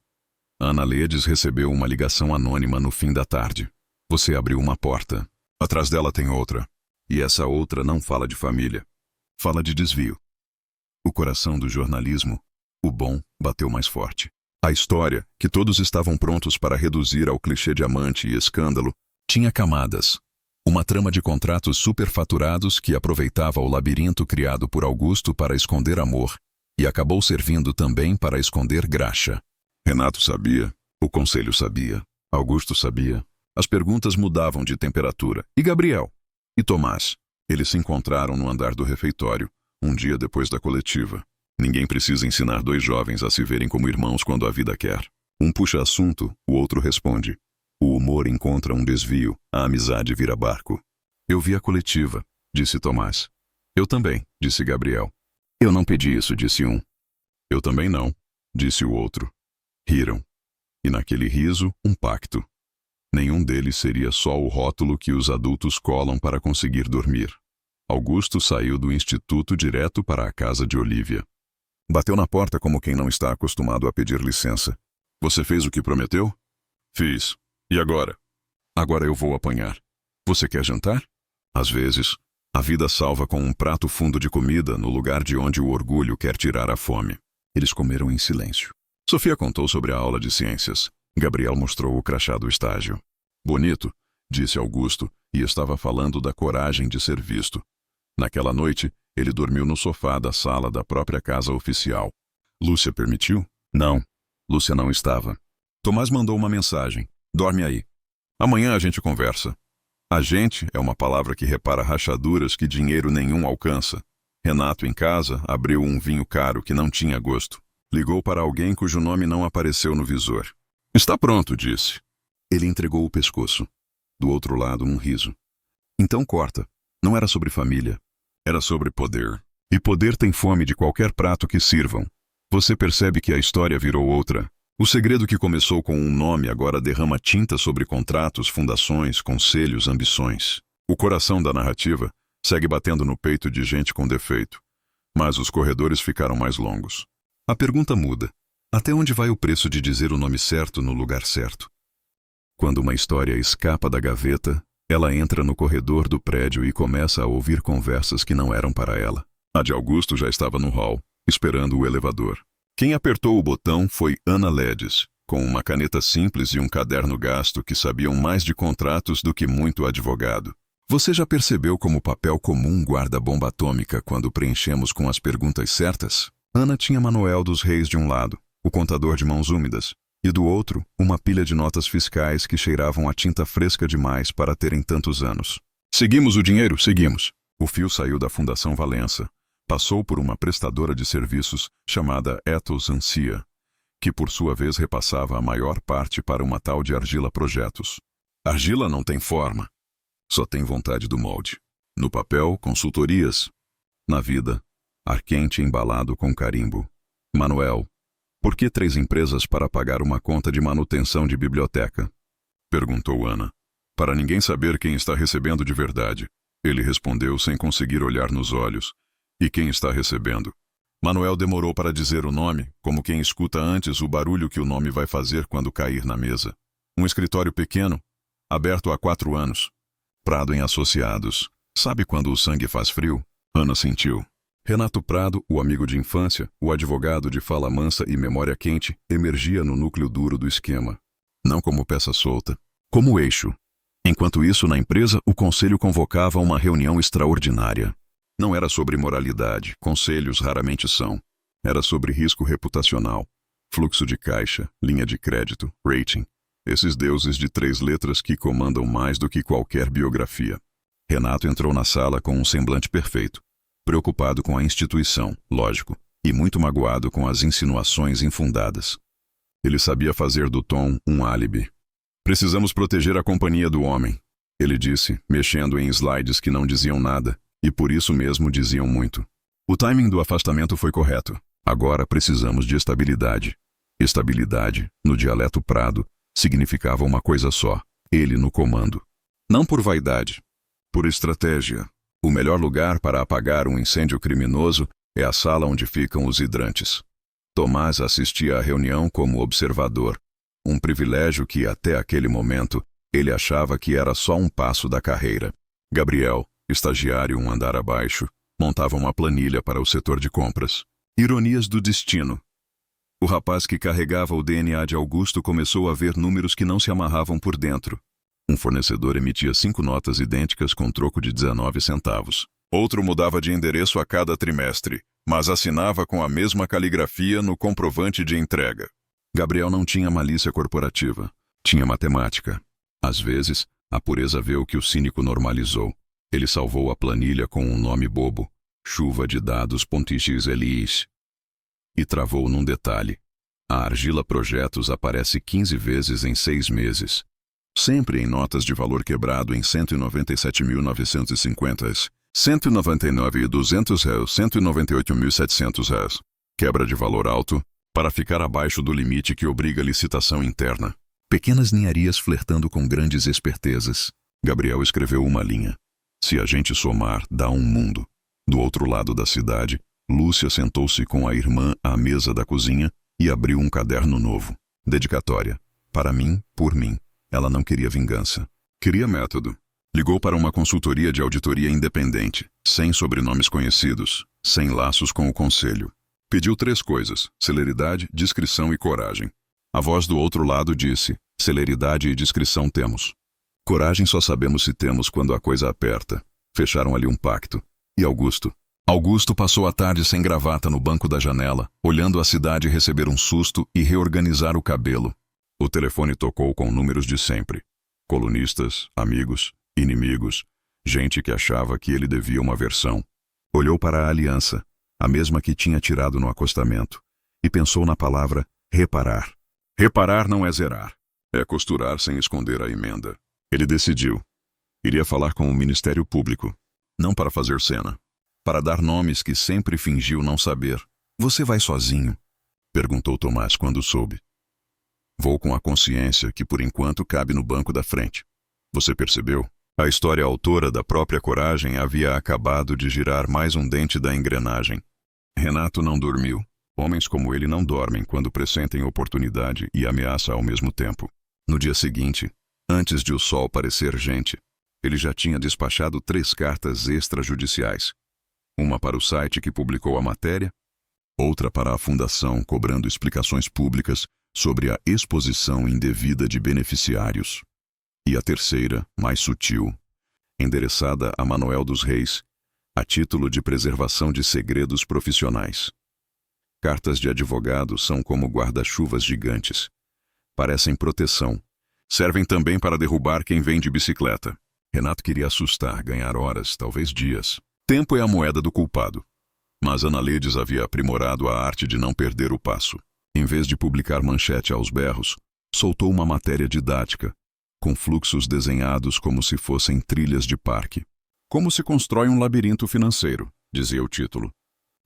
Ana Ledes recebeu uma ligação anônima no fim da tarde. Você abriu uma porta. Atrás dela tem outra. E essa outra não fala de família. Fala de desvio. O coração do jornalismo, o bom, bateu mais forte. A história, que todos estavam prontos para reduzir ao clichê de amante e escândalo, tinha camadas. Uma trama de contratos superfaturados que aproveitava o labirinto criado por Augusto para esconder amor, e acabou servindo também para esconder graxa. Renato sabia, o conselho sabia, Augusto sabia. As perguntas mudavam de temperatura. E Gabriel? E Tomás? Eles se encontraram no andar do refeitório, um dia depois da coletiva. Ninguém precisa ensinar 2 jovens a se verem como irmãos quando a vida quer. Um puxa assunto, o outro responde. O humor encontra um desvio, a amizade vira barco. Eu vi a coletiva, disse Tomás. Eu também, disse Gabriel. Eu não pedi isso, disse um. Eu também não, disse o outro. Riram. E naquele riso, um pacto. Nenhum deles seria só o rótulo que os adultos colam para conseguir dormir. Augusto saiu do instituto direto para a casa de Olívia. Bateu na porta como quem não está acostumado a pedir licença. Você fez o que prometeu? Fiz. E agora? Agora eu vou apanhar. Você quer jantar? Às vezes, a vida salva com um prato fundo de comida no lugar de onde o orgulho quer tirar a fome. Eles comeram em silêncio. Sofia contou sobre a aula de ciências. Gabriel mostrou o crachá do estágio. Bonito, disse Augusto, e estava falando da coragem de ser visto. Naquela noite, ele dormiu no sofá da sala da própria casa oficial. Lúcia permitiu? Não. Lúcia não estava. Tomás mandou uma mensagem. Dorme aí. Amanhã a gente conversa. A gente é uma palavra que repara rachaduras que dinheiro nenhum alcança. Renato, em casa, abriu um vinho caro que não tinha gosto. Ligou para alguém cujo nome não apareceu no visor. Está pronto, disse. Ele entregou o pescoço. Do outro lado, um riso. Então corta. Não era sobre família. Era sobre poder. E poder tem fome de qualquer prato que sirvam. Você percebe que a história virou outra. O segredo que começou com um nome agora derrama tinta sobre contratos, fundações, conselhos, ambições. O coração da narrativa segue batendo no peito de gente com defeito. Mas os corredores ficaram mais longos. A pergunta muda. Até onde vai o preço de dizer o nome certo no lugar certo? Quando uma história escapa da gaveta, ela entra no corredor do prédio e começa a ouvir conversas que não eram para ela. A de Augusto já estava no hall, esperando o elevador. Quem apertou o botão foi Ana Ledes, com uma caneta simples e um caderno gasto que sabiam mais de contratos do que muito advogado. Você já percebeu como o papel comum guarda a bomba atômica quando preenchemos com as perguntas certas? Ana tinha Manuel dos Reis de um lado, o contador de mãos úmidas, e do outro, uma pilha de notas fiscais que cheiravam a tinta fresca demais para terem tantos anos. Seguimos o dinheiro, seguimos. O fio saiu da Fundação Valença, passou por uma prestadora de serviços chamada Ethos Ancia, que por sua vez repassava a maior parte para uma tal de Argila Projetos. Argila não tem forma, só tem vontade do molde. No papel, consultorias. Na vida, ar quente embalado com carimbo. Manuel, por que 3 empresas para pagar uma conta de manutenção de biblioteca? Perguntou Ana. Para ninguém saber quem está recebendo de verdade. Ele respondeu sem conseguir olhar nos olhos. E quem está recebendo? Manuel demorou para dizer o nome, como quem escuta antes o barulho que o nome vai fazer quando cair na mesa. Um escritório pequeno, aberto há 4 anos. Prado em Associados. Sabe quando o sangue faz frio? Ana sentiu. Renato Prado, o amigo de infância, o advogado de fala mansa e memória quente, emergia no núcleo duro do esquema. Não como peça solta, como eixo. Enquanto isso, na empresa, o conselho convocava uma reunião extraordinária. Não era sobre moralidade, conselhos raramente são. Era sobre risco reputacional, fluxo de caixa, linha de crédito, rating. Esses deuses de 3 letras que comandam mais do que qualquer biografia. Renato entrou na sala com um semblante perfeito, preocupado com a instituição, lógico, e muito magoado com as insinuações infundadas. Ele sabia fazer do tom um álibi. Precisamos proteger a companhia do homem, ele disse, mexendo em slides que não diziam nada, e por isso mesmo diziam muito. O timing do afastamento foi correto. Agora precisamos de estabilidade. Estabilidade, no dialeto Prado, significava uma coisa só, ele no comando. Não por vaidade, por estratégia. O melhor lugar para apagar um incêndio criminoso é a sala onde ficam os hidrantes. Tomás assistia à reunião como observador, um privilégio que até aquele momento ele achava que era só um passo da carreira. Gabriel, estagiário um andar abaixo, montava uma planilha para o setor de compras. Ironias do destino. O rapaz que carregava o DNA de Augusto começou a ver números que não se amarravam por dentro. Um fornecedor emitia 5 notas idênticas com troco de 19 centavos. Outro mudava de endereço a cada trimestre, mas assinava com a mesma caligrafia no comprovante de entrega. Gabriel não tinha malícia corporativa, tinha matemática. Às vezes, a pureza vê o que o cínico normalizou. Ele salvou a planilha com um nome bobo, chuva de dados.xlis. E travou num detalhe. A Argila Projetos aparece 15 vezes em 6 meses. Sempre em notas de valor quebrado em 197.950, 199.200 reais, 198.700 reais. Quebra de valor alto, para ficar abaixo do limite que obriga a licitação interna. Pequenas ninharias flertando com grandes espertezas. Gabriel escreveu uma linha. Se a gente somar, dá um mundo. Do outro lado da cidade, Lúcia sentou-se com a irmã à mesa da cozinha e abriu um caderno novo. Dedicatória. Para mim, por mim. Ela não queria vingança. Queria método. Ligou para uma consultoria de auditoria independente, sem sobrenomes conhecidos, sem laços com o conselho. Pediu 3 coisas: celeridade, discrição e coragem. A voz do outro lado disse: celeridade e discrição temos. Coragem só sabemos se temos quando a coisa aperta. Fecharam ali um pacto. E Augusto? Augusto passou a tarde sem gravata no banco da janela, olhando a cidade receber um susto e reorganizar o cabelo. O telefone tocou com números de sempre. Colunistas, amigos, inimigos, gente que achava que ele devia uma versão. Olhou para a aliança, a mesma que tinha tirado no acostamento, e pensou na palavra reparar. Reparar não é zerar, é costurar sem esconder a emenda. Ele decidiu. Iria falar com o Ministério Público, não para fazer cena, para dar nomes que sempre fingiu não saber. Você vai sozinho? Perguntou Tomás quando soube. Vou com a consciência que por enquanto cabe no banco da frente. Você percebeu? A história autora da própria coragem havia acabado de girar mais um dente da engrenagem. Renato não dormiu. Homens como ele não dormem quando pressentem oportunidade e ameaça ao mesmo tempo. No dia seguinte, antes de o sol parecer gente, ele já tinha despachado 3 cartas extrajudiciais. Uma para o site que publicou a matéria, outra para a fundação cobrando explicações públicas sobre a exposição indevida de beneficiários. E a terceira, mais sutil, endereçada a Manuel dos Reis, a título de preservação de segredos profissionais. Cartas de advogado são como guarda-chuvas gigantes. Parecem proteção. Servem também para derrubar quem vem de bicicleta. Renato queria assustar, ganhar horas, talvez dias. Tempo é a moeda do culpado. Mas Ana Ledes havia aprimorado a arte de não perder o passo. Em vez de publicar manchete aos berros, soltou uma matéria didática, com fluxos desenhados como se fossem trilhas de parque. Como se constrói um labirinto financeiro, dizia o título.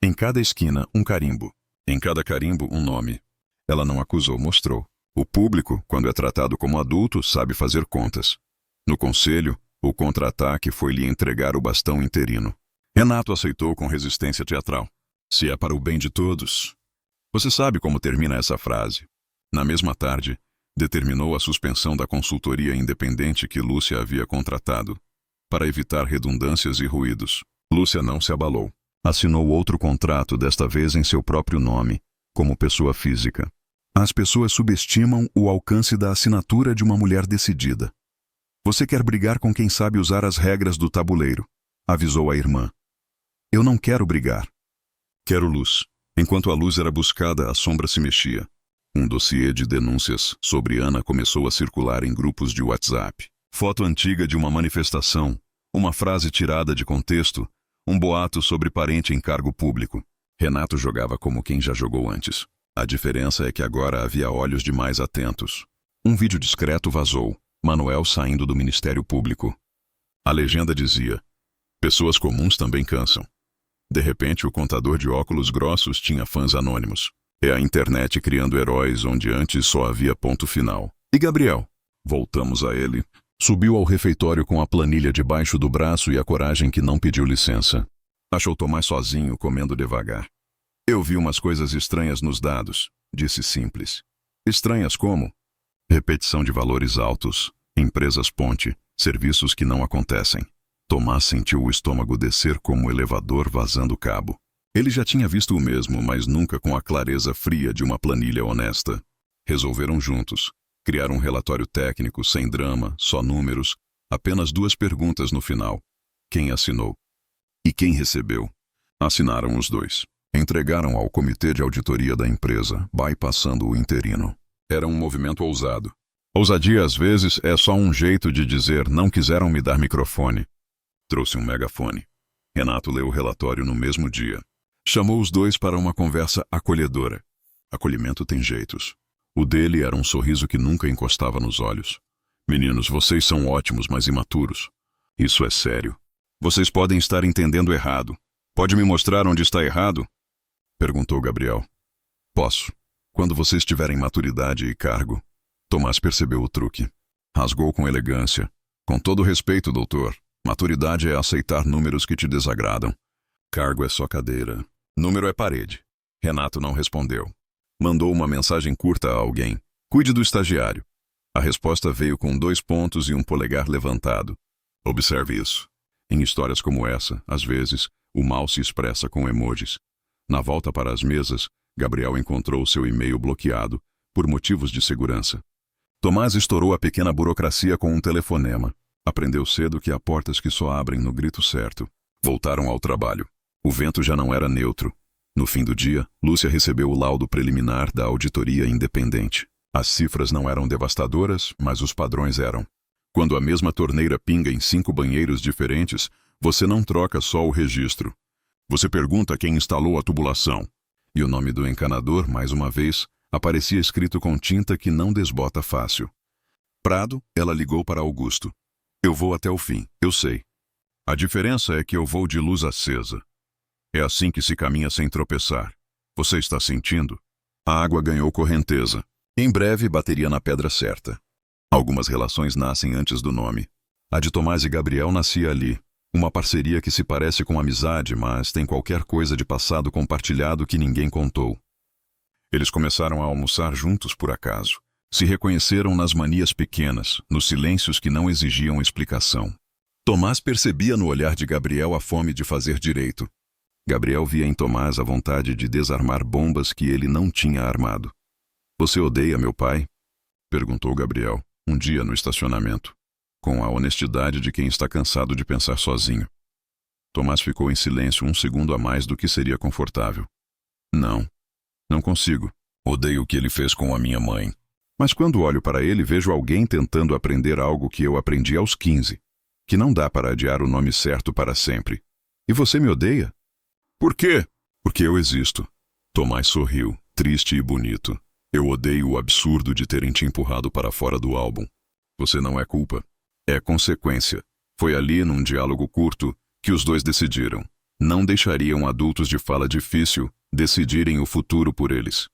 Em cada esquina, um carimbo. Em cada carimbo, um nome. Ela não acusou, mostrou. O público, quando é tratado como adulto, sabe fazer contas. No conselho, o contra-ataque foi lhe entregar o bastão interino. Renato aceitou com resistência teatral. Se é para o bem de todos. Você sabe como termina essa frase. Na mesma tarde, determinou a suspensão da consultoria independente que Lúcia havia contratado, para evitar redundâncias e ruídos. Lúcia não se abalou. Assinou outro contrato, desta vez em seu próprio nome, como pessoa física. As pessoas subestimam o alcance da assinatura de uma mulher decidida. Você quer brigar com quem sabe usar as regras do tabuleiro, avisou a irmã. Eu não quero brigar. Quero luz. Enquanto a luz era buscada, a sombra se mexia. Um dossiê de denúncias sobre Ana começou a circular em grupos de WhatsApp. Foto antiga de uma manifestação, uma frase tirada de contexto, um boato sobre parente em cargo público. Renato jogava como quem já jogou antes. A diferença é que agora havia olhos de mais atentos. Um vídeo discreto vazou, Manuel saindo do Ministério Público. A legenda dizia: pessoas comuns também cansam. De repente, o contador de óculos grossos tinha fãs anônimos. É a internet criando heróis onde antes só havia ponto final. E Gabriel? Voltamos a ele. Subiu ao refeitório com a planilha debaixo do braço e a coragem que não pediu licença. Achou Tomás sozinho, comendo devagar. Eu vi umas coisas estranhas nos dados, disse simples. Estranhas como? Repetição de valores altos, empresas ponte, serviços que não acontecem. Tomás sentiu o estômago descer como um elevador vazando cabo. Ele já tinha visto o mesmo, mas nunca com a clareza fria de uma planilha honesta. Resolveram juntos. Criaram um relatório técnico, sem drama, só números, apenas 2 perguntas no final. Quem assinou? E quem recebeu? Assinaram os 2. Entregaram ao comitê de auditoria da empresa, bypassando o interino. Era um movimento ousado. Ousadia, às vezes, é só um jeito de dizer não quiseram me dar microfone. Trouxe um megafone. Renato leu o relatório no mesmo dia. Chamou os 2 para uma conversa acolhedora. Acolhimento tem jeitos. O dele era um sorriso que nunca encostava nos olhos. Meninos, vocês são ótimos, mas imaturos. Isso é sério. Vocês podem estar entendendo errado. Pode me mostrar onde está errado? Perguntou Gabriel. Posso. Quando vocês tiverem maturidade e cargo. Tomás percebeu o truque. Rasgou com elegância. Com todo respeito, doutor. Maturidade é aceitar números que te desagradam. Cargo é só cadeira. Número é parede. Renato não respondeu. Mandou uma mensagem curta a alguém. Cuide do estagiário. A resposta veio com 2 pontos e um polegar levantado. Observe isso. Em histórias como essa, às vezes, o mal se expressa com emojis. Na volta para as mesas, Gabriel encontrou seu e-mail bloqueado, por motivos de segurança. Tomás estourou a pequena burocracia com um telefonema. Aprendeu cedo que há portas que só abrem no grito certo. Voltaram ao trabalho. O vento já não era neutro. No fim do dia, Lúcia recebeu o laudo preliminar da auditoria independente. As cifras não eram devastadoras, mas os padrões eram. Quando a mesma torneira pinga em 5 banheiros diferentes, você não troca só o registro. Você pergunta quem instalou a tubulação. E o nome do encanador, mais uma vez, aparecia escrito com tinta que não desbota fácil. Prado, ela ligou para Augusto. Eu vou até o fim, eu sei. A diferença é que eu vou de luz acesa. É assim que se caminha sem tropeçar. Você está sentindo? A água ganhou correnteza. Em breve bateria na pedra certa. Algumas relações nascem antes do nome. A de Tomás e Gabriel nascia ali. Uma parceria que se parece com amizade, mas tem qualquer coisa de passado compartilhado que ninguém contou. Eles começaram a almoçar juntos por acaso. Se reconheceram nas manias pequenas, nos silêncios que não exigiam explicação. Tomás percebia no olhar de Gabriel a fome de fazer direito. Gabriel via em Tomás a vontade de desarmar bombas que ele não tinha armado. Você odeia meu pai? Perguntou Gabriel, um dia no estacionamento. com a honestidade de quem está cansado de pensar sozinho. Tomás ficou em silêncio um segundo a mais do que seria confortável. Não consigo. Odeio o que ele fez com a minha mãe. Mas quando olho para ele, vejo alguém tentando aprender algo que eu aprendi aos 15. Que não dá para adiar o nome certo para sempre. E você me odeia? Por quê? Porque eu existo. Tomás sorriu, triste e bonito. Eu odeio o absurdo de terem te empurrado para fora do álbum. Você não é culpa. É consequência. Foi ali, num diálogo curto, que os dois decidiram. Não deixariam adultos de fala difícil decidirem o futuro por eles.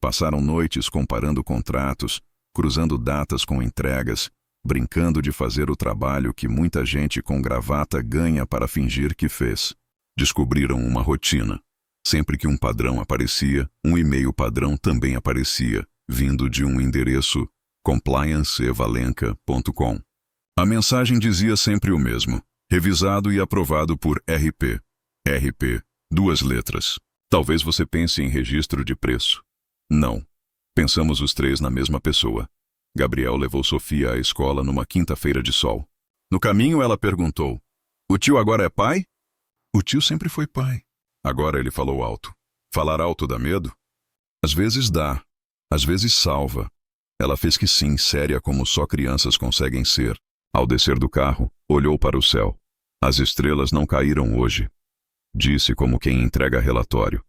Passaram noites comparando contratos, cruzando datas com entregas, brincando de fazer o trabalho que muita gente com gravata ganha para fingir que fez. Descobriram uma rotina. Sempre que um padrão aparecia, um e-mail padrão também aparecia, vindo de um endereço compliancevalenca.com. A mensagem dizia sempre o mesmo: revisado e aprovado por RP. RP, 2 letras. Talvez você pense em registro de preço. Não. Pensamos os 3 na mesma pessoa. Gabriel levou Sofia à escola numa quinta-feira de sol. No caminho, ela perguntou: o tio agora é pai? O tio sempre foi pai. Agora ele falou alto. Falar alto dá medo? Às vezes dá. Às vezes salva. Ela fez que sim, séria como só crianças conseguem ser. Ao descer do carro, olhou para o céu. As estrelas não caíram hoje. Disse como quem entrega relatório.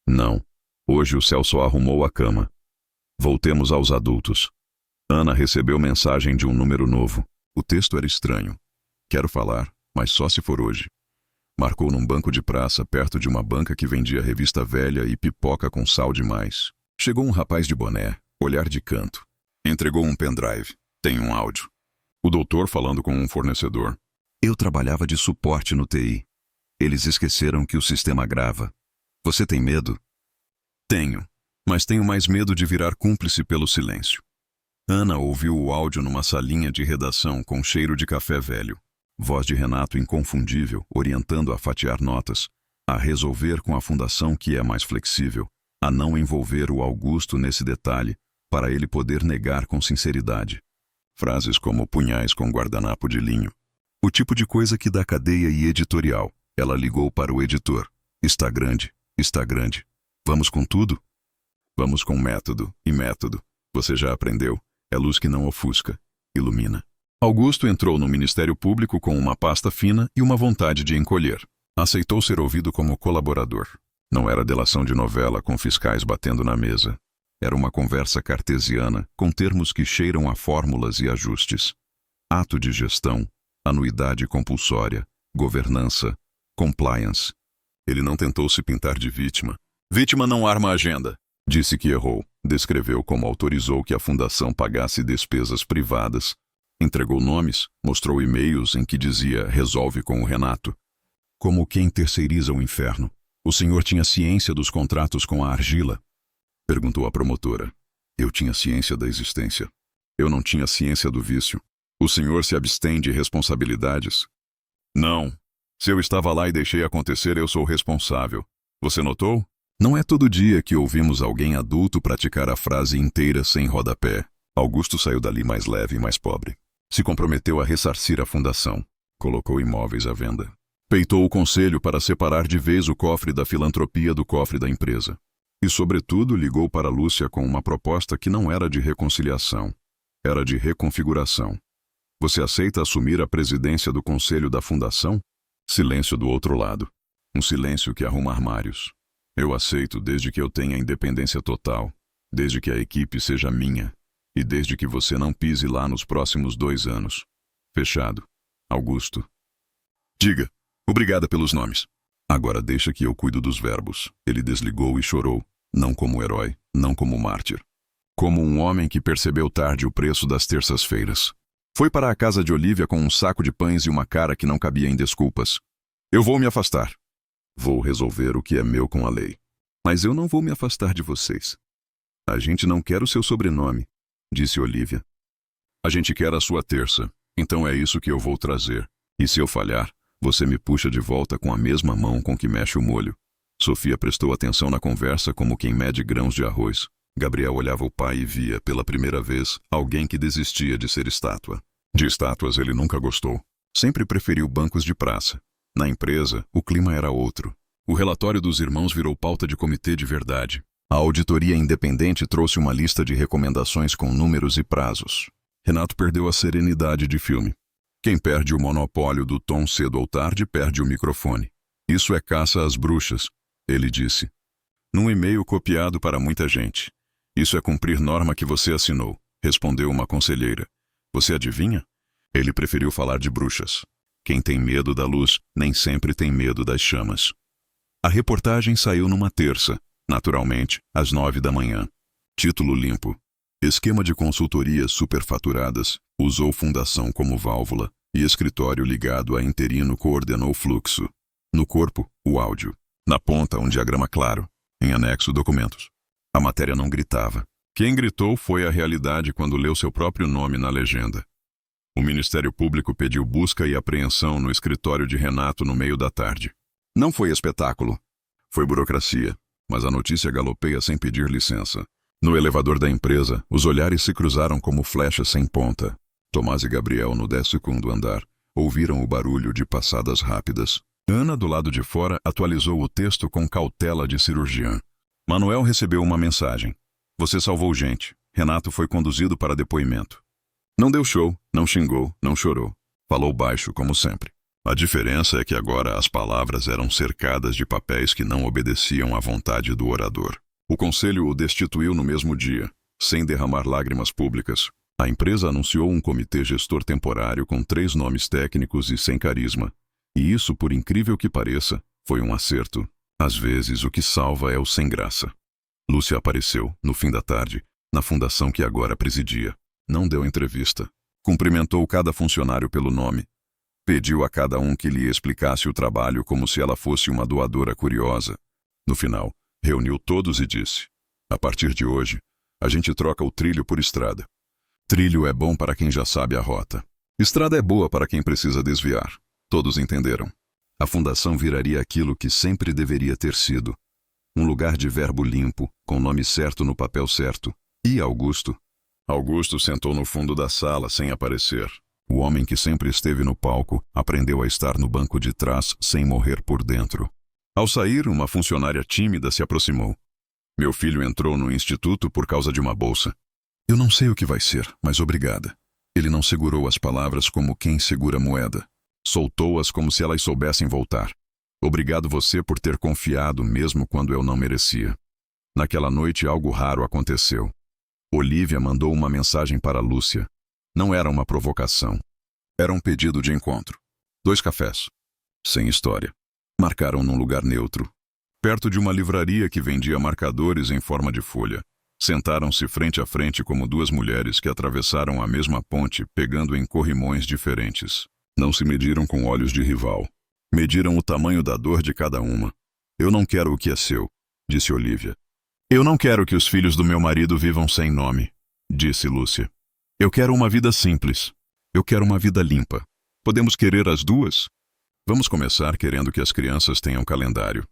Não. Hoje o céu só arrumou a cama. Voltemos aos adultos. Ana recebeu mensagem de um número novo. O texto era estranho. Quero falar, mas só se for hoje. Marcou num banco de praça, perto de uma banca que vendia revista velha e pipoca com sal demais. Chegou um rapaz de boné, olhar de canto. Entregou um pendrive. Tem um áudio. O doutor falando com um fornecedor. Eu trabalhava de suporte no TI. Eles esqueceram que o sistema grava. Você tem medo? Tenho. Mas tenho mais medo de virar cúmplice pelo silêncio. Ana ouviu o áudio numa salinha de redação com cheiro de café velho. Voz de Renato inconfundível, orientando a fatiar notas, a resolver com a fundação que é mais flexível, a não envolver o Augusto nesse detalhe, para ele poder negar com sinceridade. Frases como punhais com guardanapo de linho. O tipo de coisa que dá cadeia e editorial. Ela ligou para o editor. Está grande, está grande. Vamos com tudo? Vamos com método, e método. Você já aprendeu. É luz que não ofusca, ilumina. Augusto entrou no Ministério Público com uma pasta fina e uma vontade de encolher. Aceitou ser ouvido como colaborador. Não era delação de novela com fiscais batendo na mesa. Era uma conversa cartesiana, com termos que cheiram a fórmulas e ajustes. Ato de gestão, anuidade compulsória, governança, compliance. Ele não tentou se pintar de vítima. Vítima não arma a agenda. Disse que errou. Descreveu como autorizou que a fundação pagasse despesas privadas. Entregou nomes, mostrou e-mails em que dizia resolve com o Renato. Como quem terceiriza o inferno. O senhor tinha ciência dos contratos com a argila? Perguntou a promotora. Eu tinha ciência da existência. Eu não tinha ciência do vício. O senhor se abstém de responsabilidades? Não. Se eu estava lá e deixei acontecer, eu sou responsável. Você notou? Não é todo dia que ouvimos alguém adulto praticar a frase inteira sem rodapé. Augusto saiu dali mais leve e mais pobre. Se comprometeu a ressarcir a fundação. Colocou imóveis à venda. Peitou o conselho para separar de vez o cofre da filantropia do cofre da empresa. E, sobretudo, ligou para Lúcia com uma proposta que não era de reconciliação. Era de reconfiguração. Você aceita assumir a presidência do conselho da fundação? Silêncio do outro lado. Um silêncio que arruma armários. Eu aceito desde que eu tenha independência total. Desde que a equipe seja minha. E desde que você não pise lá nos próximos 2 anos. Fechado. Augusto. Diga. Obrigada pelos nomes. Agora deixa que eu cuido dos verbos. Ele desligou e chorou. Não como herói, não como mártir. Como um homem que percebeu tarde o preço das terças-feiras. Foi para a casa de Olívia com um saco de pães e uma cara que não cabia em desculpas. Eu vou me afastar. Vou resolver o que é meu com a lei. Mas eu não vou me afastar de vocês. A gente não quer o seu sobrenome, disse Olívia. A gente quer a sua terça, então é isso que eu vou trazer. E se eu falhar, você me puxa de volta com a mesma mão com que mexe o molho. Sofia prestou atenção na conversa como quem mede grãos de arroz. Gabriel olhava o pai e via, pela primeira vez, alguém que desistia de ser estátua. De estátuas ele nunca gostou. Sempre preferiu bancos de praça. Na empresa, o clima era outro. O relatório dos irmãos virou pauta de comitê de verdade. A auditoria independente trouxe uma lista de recomendações com números e prazos. Renato perdeu a serenidade de filme. Quem perde o monopólio do tom cedo ou tarde perde o microfone. Isso é caça às bruxas, ele disse. Num e-mail copiado para muita gente. Isso é cumprir norma que você assinou, respondeu uma conselheira. Você adivinha? Ele preferiu falar de bruxas. Quem tem medo da luz nem sempre tem medo das chamas. A reportagem saiu numa terça, naturalmente, às 9 da manhã. Título limpo. Esquema de consultorias superfaturadas, usou fundação como válvula, e escritório ligado a interino coordenou fluxo. No corpo, o áudio. Na ponta, um diagrama claro. Em anexo, documentos. A matéria não gritava. Quem gritou foi a realidade quando leu seu próprio nome na legenda. O Ministério Público pediu busca e apreensão no escritório de Renato no meio da tarde. Não foi espetáculo. Foi burocracia, mas a notícia galopeia sem pedir licença. No elevador da empresa, os olhares se cruzaram como flechas sem ponta. Tomás e Gabriel, no 12º andar, ouviram o barulho de passadas rápidas. Ana, do lado de fora, atualizou o texto com cautela de cirurgiã. Manuel recebeu uma mensagem. Você salvou gente. Renato foi conduzido para depoimento. Não deu show, não xingou, não chorou. Falou baixo, como sempre. A diferença é que agora as palavras eram cercadas de papéis que não obedeciam à vontade do orador. O conselho o destituiu no mesmo dia, sem derramar lágrimas públicas. A empresa anunciou um comitê gestor temporário com 3 nomes técnicos e sem carisma. E isso, por incrível que pareça, foi um acerto. Às vezes, o que salva é o sem graça. Lúcia apareceu, no fim da tarde, na fundação que agora presidia. Não deu entrevista. Cumprimentou cada funcionário pelo nome. Pediu a cada um que lhe explicasse o trabalho como se ela fosse uma doadora curiosa. No final, reuniu todos e disse: a partir de hoje, a gente troca o trilho por estrada. Trilho é bom para quem já sabe a rota. Estrada é boa para quem precisa desviar. Todos entenderam. A fundação viraria aquilo que sempre deveria ter sido. Um lugar de verbo limpo, com nome certo no papel certo. E Augusto? Augusto sentou no fundo da sala sem aparecer. O homem que sempre esteve no palco aprendeu a estar no banco de trás sem morrer por dentro. Ao sair, uma funcionária tímida se aproximou. Meu filho entrou no instituto por causa de uma bolsa. Eu não sei o que vai ser, mas obrigada. Ele não segurou as palavras como quem segura moeda. Soltou-as como se elas soubessem voltar. Obrigado você por ter confiado mesmo quando eu não merecia. Naquela noite algo raro aconteceu. Olívia mandou uma mensagem para Lúcia. Não era uma provocação. Era um pedido de encontro. 2 cafés. Sem história. Marcaram num lugar neutro. Perto de uma livraria que vendia marcadores em forma de folha. Sentaram-se frente a frente como 2 mulheres que atravessaram a mesma ponte, pegando em corrimões diferentes. Não se mediram com olhos de rival. Mediram o tamanho da dor de cada uma. Eu não quero o que é seu, disse Olívia. Eu não quero que os filhos do meu marido vivam sem nome, disse Lúcia. Eu quero uma vida simples. Eu quero uma vida limpa. Podemos querer as 2? Vamos começar querendo que as crianças tenham calendário.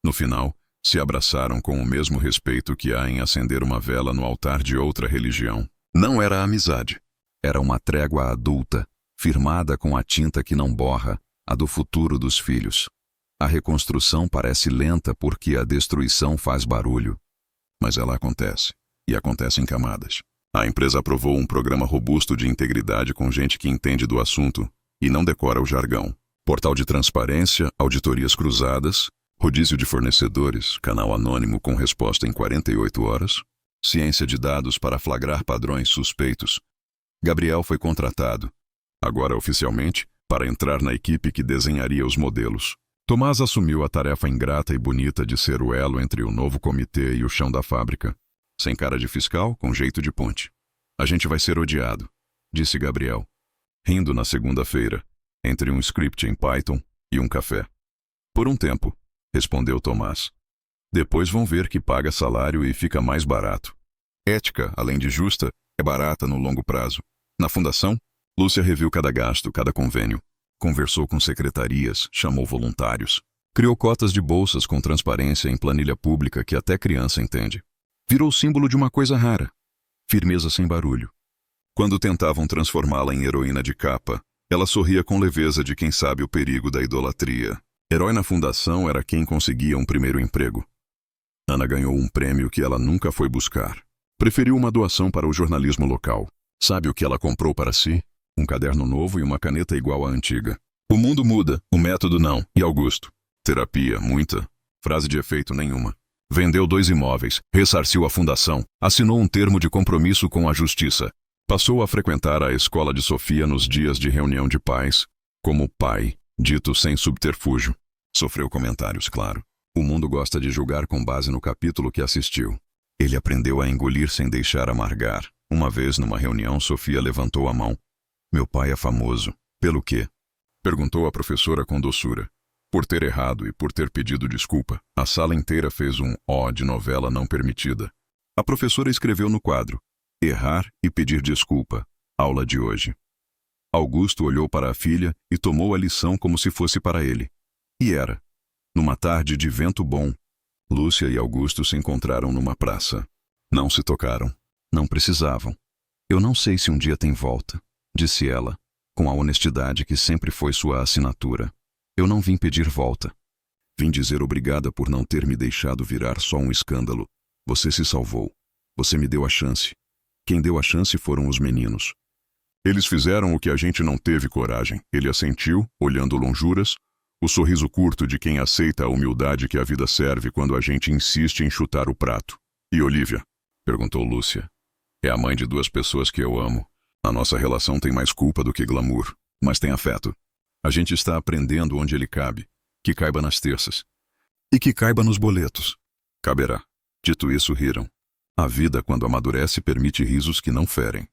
No final, se abraçaram com o mesmo respeito que há em acender uma vela no altar de outra religião. Não era amizade. Era uma trégua adulta, firmada com a tinta que não borra, a do futuro dos filhos. A reconstrução parece lenta porque a destruição faz barulho. Mas ela acontece, e acontece em camadas. A empresa aprovou um programa robusto de integridade com gente que entende do assunto e não decora o jargão. Portal de transparência, auditorias cruzadas, rodízio de fornecedores, canal anônimo com resposta em 48 horas, ciência de dados para flagrar padrões suspeitos. Gabriel foi contratado, agora oficialmente, para entrar na equipe que desenharia os modelos. Tomás assumiu a tarefa ingrata e bonita de ser o elo entre o novo comitê e o chão da fábrica. Sem cara de fiscal, com jeito de ponte. A gente vai ser odiado, disse Gabriel, rindo na segunda-feira, entre um script em Python e um café. Por um tempo, respondeu Tomás. Depois vão ver que paga salário e fica mais barato. Ética, além de justa, é barata no longo prazo. Na fundação, Lúcia reviu cada gasto, cada convênio. Conversou com secretarias, chamou voluntários. Criou cotas de bolsas com transparência em planilha pública que até criança entende. Virou símbolo de uma coisa rara. Firmeza sem barulho. Quando tentavam transformá-la em heroína de capa, ela sorria com leveza de quem sabe o perigo da idolatria. Herói na fundação era quem conseguia um primeiro emprego. Ana ganhou um prêmio que ela nunca foi buscar. Preferiu uma doação para o jornalismo local. Sabe o que ela comprou para si? Um caderno novo e uma caneta igual à antiga. O mundo muda, o método não. E Augusto? Terapia, muita. Frase de efeito nenhuma. Vendeu 2 imóveis, ressarciu a fundação, assinou um termo de compromisso com a justiça. Passou a frequentar a escola de Sofia nos dias de reunião de pais, como pai, dito sem subterfúgio. Sofreu comentários, claro. O mundo gosta de julgar com base no capítulo que assistiu. Ele aprendeu a engolir sem deixar amargar. Uma vez, numa reunião, Sofia levantou a mão. Meu pai é famoso. Pelo quê? Perguntou a professora com doçura. Por ter errado e por ter pedido desculpa. A sala inteira fez um ó de novela não permitida. A professora escreveu no quadro: errar e pedir desculpa. Aula de hoje. Augusto olhou para a filha e tomou a lição como se fosse para ele. E era. Numa tarde de vento bom, Lúcia e Augusto se encontraram numa praça. Não se tocaram. Não precisavam. Eu não sei se um dia tem volta, disse ela, com a honestidade que sempre foi sua assinatura. Eu não vim pedir volta. Vim dizer obrigada por não ter me deixado virar só um escândalo. Você se salvou. Você me deu a chance. Quem deu a chance foram os meninos. Eles fizeram o que a gente não teve coragem. Ele assentiu, olhando lonjuras, o sorriso curto de quem aceita a humildade que a vida serve quando a gente insiste em chutar o prato. E Olívia? Perguntou Lúcia. É a mãe de 2 pessoas que eu amo. A nossa relação tem mais culpa do que glamour, mas tem afeto. A gente está aprendendo onde ele cabe, que caiba nas terças. E que caiba nos boletos. Caberá. Dito isso, riram. A vida, quando amadurece, permite risos que não ferem.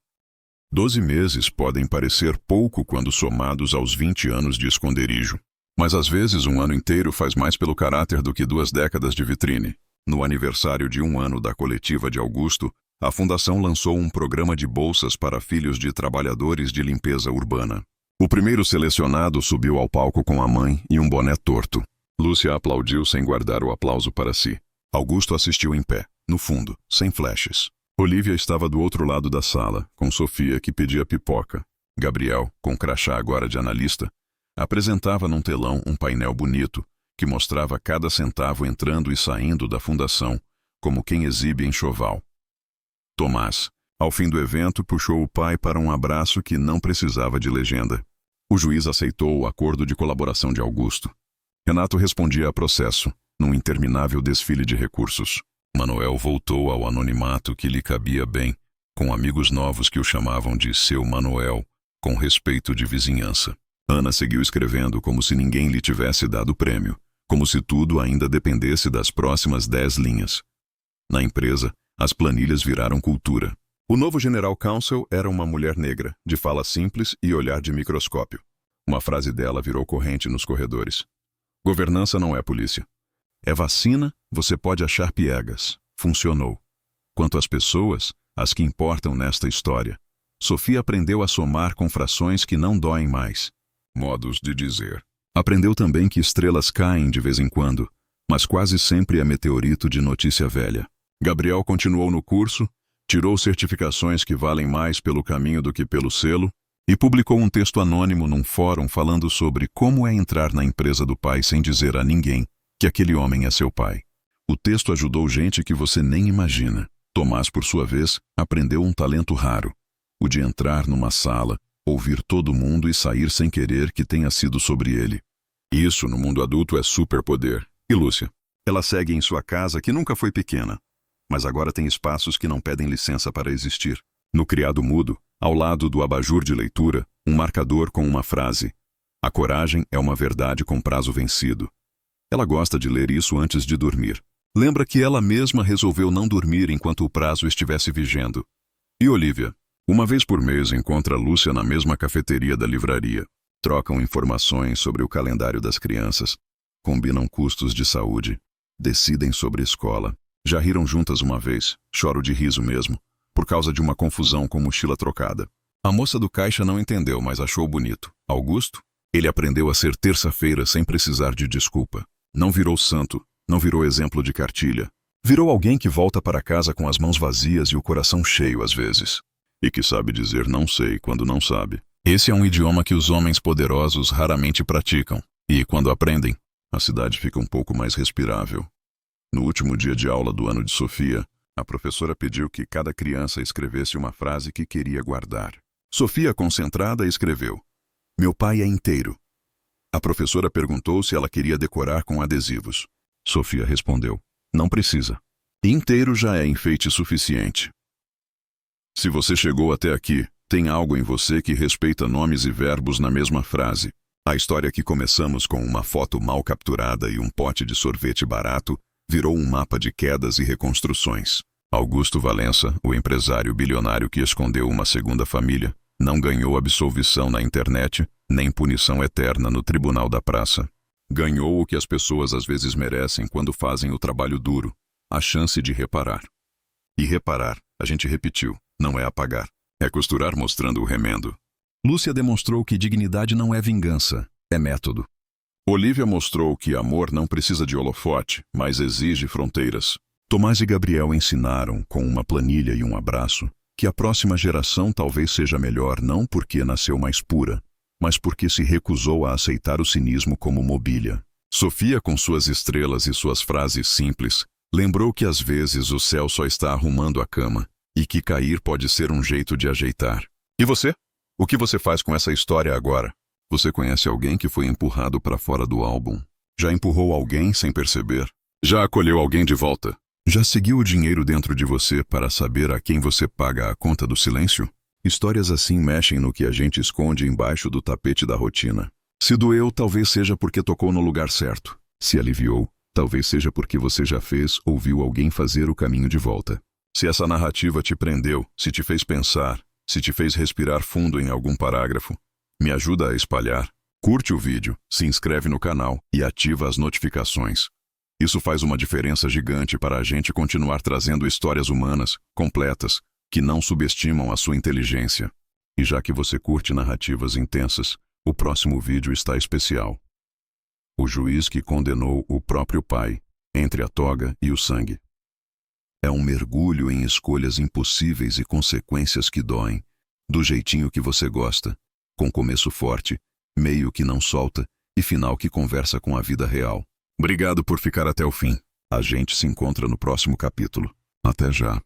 12 meses podem parecer pouco quando somados aos 20 anos de esconderijo. Mas às vezes um ano inteiro faz mais pelo caráter do que 2 décadas de vitrine. No aniversário de 1 ano da coletiva de Augusto, a Fundação lançou um programa de bolsas para filhos de trabalhadores de limpeza urbana. O primeiro selecionado subiu ao palco com a mãe e um boné torto. Lúcia aplaudiu sem guardar o aplauso para si. Augusto assistiu em pé, no fundo, sem flashes. Olívia estava do outro lado da sala, com Sofia, que pedia pipoca. Gabriel, com crachá agora de analista, apresentava num telão um painel bonito, que mostrava cada centavo entrando e saindo da fundação, como quem exibe enxoval. Tomás, ao fim do evento, puxou o pai para um abraço que não precisava de legenda. O juiz aceitou o acordo de colaboração de Augusto. Renato respondia a processo, num interminável desfile de recursos. Manuel voltou ao anonimato que lhe cabia bem, com amigos novos que o chamavam de seu Manuel, com respeito de vizinhança. Ana seguiu escrevendo como se ninguém lhe tivesse dado o prêmio, como se tudo ainda dependesse das próximas 10 linhas. Na empresa, as planilhas viraram cultura. O novo General Counsel era uma mulher negra, de fala simples e olhar de microscópio. Uma frase dela virou corrente nos corredores. Governança não é polícia. É vacina, você pode achar piegas. Funcionou. Quanto às pessoas, as que importam nesta história, Sofia aprendeu a somar com frações que não doem mais. Modos de dizer. Aprendeu também que estrelas caem de vez em quando, mas quase sempre é meteorito de notícia velha. Gabriel continuou no curso, tirou certificações que valem mais pelo caminho do que pelo selo e publicou um texto anônimo num fórum falando sobre como é entrar na empresa do pai sem dizer a ninguém que aquele homem é seu pai. O texto ajudou gente que você nem imagina. Tomás, por sua vez, aprendeu um talento raro, o de entrar numa sala, ouvir todo mundo e sair sem querer que tenha sido sobre ele. Isso, no mundo adulto, é superpoder. E Lúcia? Ela segue em sua casa, que nunca foi pequena, mas agora tem espaços que não pedem licença para existir. No criado mudo, ao lado do abajur de leitura, um marcador com uma frase: a coragem é uma verdade com prazo vencido. Ela gosta de ler isso antes de dormir. Lembra que ela mesma resolveu não dormir enquanto o prazo estivesse vigendo. E Olívia? Uma vez por mês encontra Lúcia na mesma cafeteria da livraria. Trocam informações sobre o calendário das crianças, combinam custos de saúde, decidem sobre escola. Já riram juntas uma vez, choro de riso mesmo, por causa de uma confusão com mochila trocada. A moça do caixa não entendeu, mas achou bonito. Augusto? Ele aprendeu a ser terça-feira sem precisar de desculpa. Não virou santo, não virou exemplo de cartilha. Virou alguém que volta para casa com as mãos vazias e o coração cheio às vezes. e que sabe dizer não sei quando não sabe. Esse é um idioma que os homens poderosos raramente praticam, e, quando aprendem, a cidade fica um pouco mais respirável. No último dia de aula do ano de Sofia, a professora pediu que cada criança escrevesse uma frase que queria guardar. Sofia, concentrada, escreveu: "Meu pai é inteiro." A professora perguntou se ela queria decorar com adesivos. Sofia respondeu: "Não precisa. Inteiro já é enfeite suficiente." Se você chegou até aqui, tem algo em você que respeita nomes e verbos na mesma frase. A história que começamos com uma foto mal capturada e um pote de sorvete barato virou um mapa de quedas e reconstruções. Augusto Valença, o empresário bilionário que escondeu uma segunda família, não ganhou absolvição na internet, nem punição eterna no tribunal da praça. Ganhou o que as pessoas às vezes merecem quando fazem o trabalho duro, a chance de reparar. E reparar, a gente repetiu, não é apagar, é costurar mostrando o remendo. Lúcia demonstrou que dignidade não é vingança, é método. Olívia mostrou que amor não precisa de holofote, mas exige fronteiras. Tomás e Gabriel ensinaram, com uma planilha e um abraço, que a próxima geração talvez seja melhor não porque nasceu mais pura, mas porque se recusou a aceitar o cinismo como mobília. Sofia, com suas estrelas e suas frases simples, lembrou que às vezes o céu só está arrumando a cama, e que cair pode ser um jeito de ajeitar. E você? O que você faz com essa história agora? Você conhece alguém que foi empurrado para fora do álbum? Já empurrou alguém sem perceber? Já acolheu alguém de volta? Já seguiu o dinheiro dentro de você para saber a quem você paga a conta do silêncio? Histórias assim mexem no que a gente esconde embaixo do tapete da rotina. Se doeu, talvez seja porque tocou no lugar certo. Se aliviou, talvez seja porque você já fez ou viu alguém fazer o caminho de volta. Se essa narrativa te prendeu, se te fez pensar, se te fez respirar fundo em algum parágrafo, me ajuda a espalhar. Curte o vídeo, se inscreve no canal e ativa as notificações. Isso faz uma diferença gigante para a gente continuar trazendo histórias humanas, completas, que não subestimam a sua inteligência. E já que você curte narrativas intensas, o próximo vídeo está especial. O juiz que condenou o próprio pai, entre a toga e o sangue. É um mergulho em escolhas impossíveis e consequências que doem, do jeitinho que você gosta, com começo forte, meio que não solta e final que conversa com a vida real. Obrigado por ficar até o fim. A gente se encontra no próximo capítulo. Até já.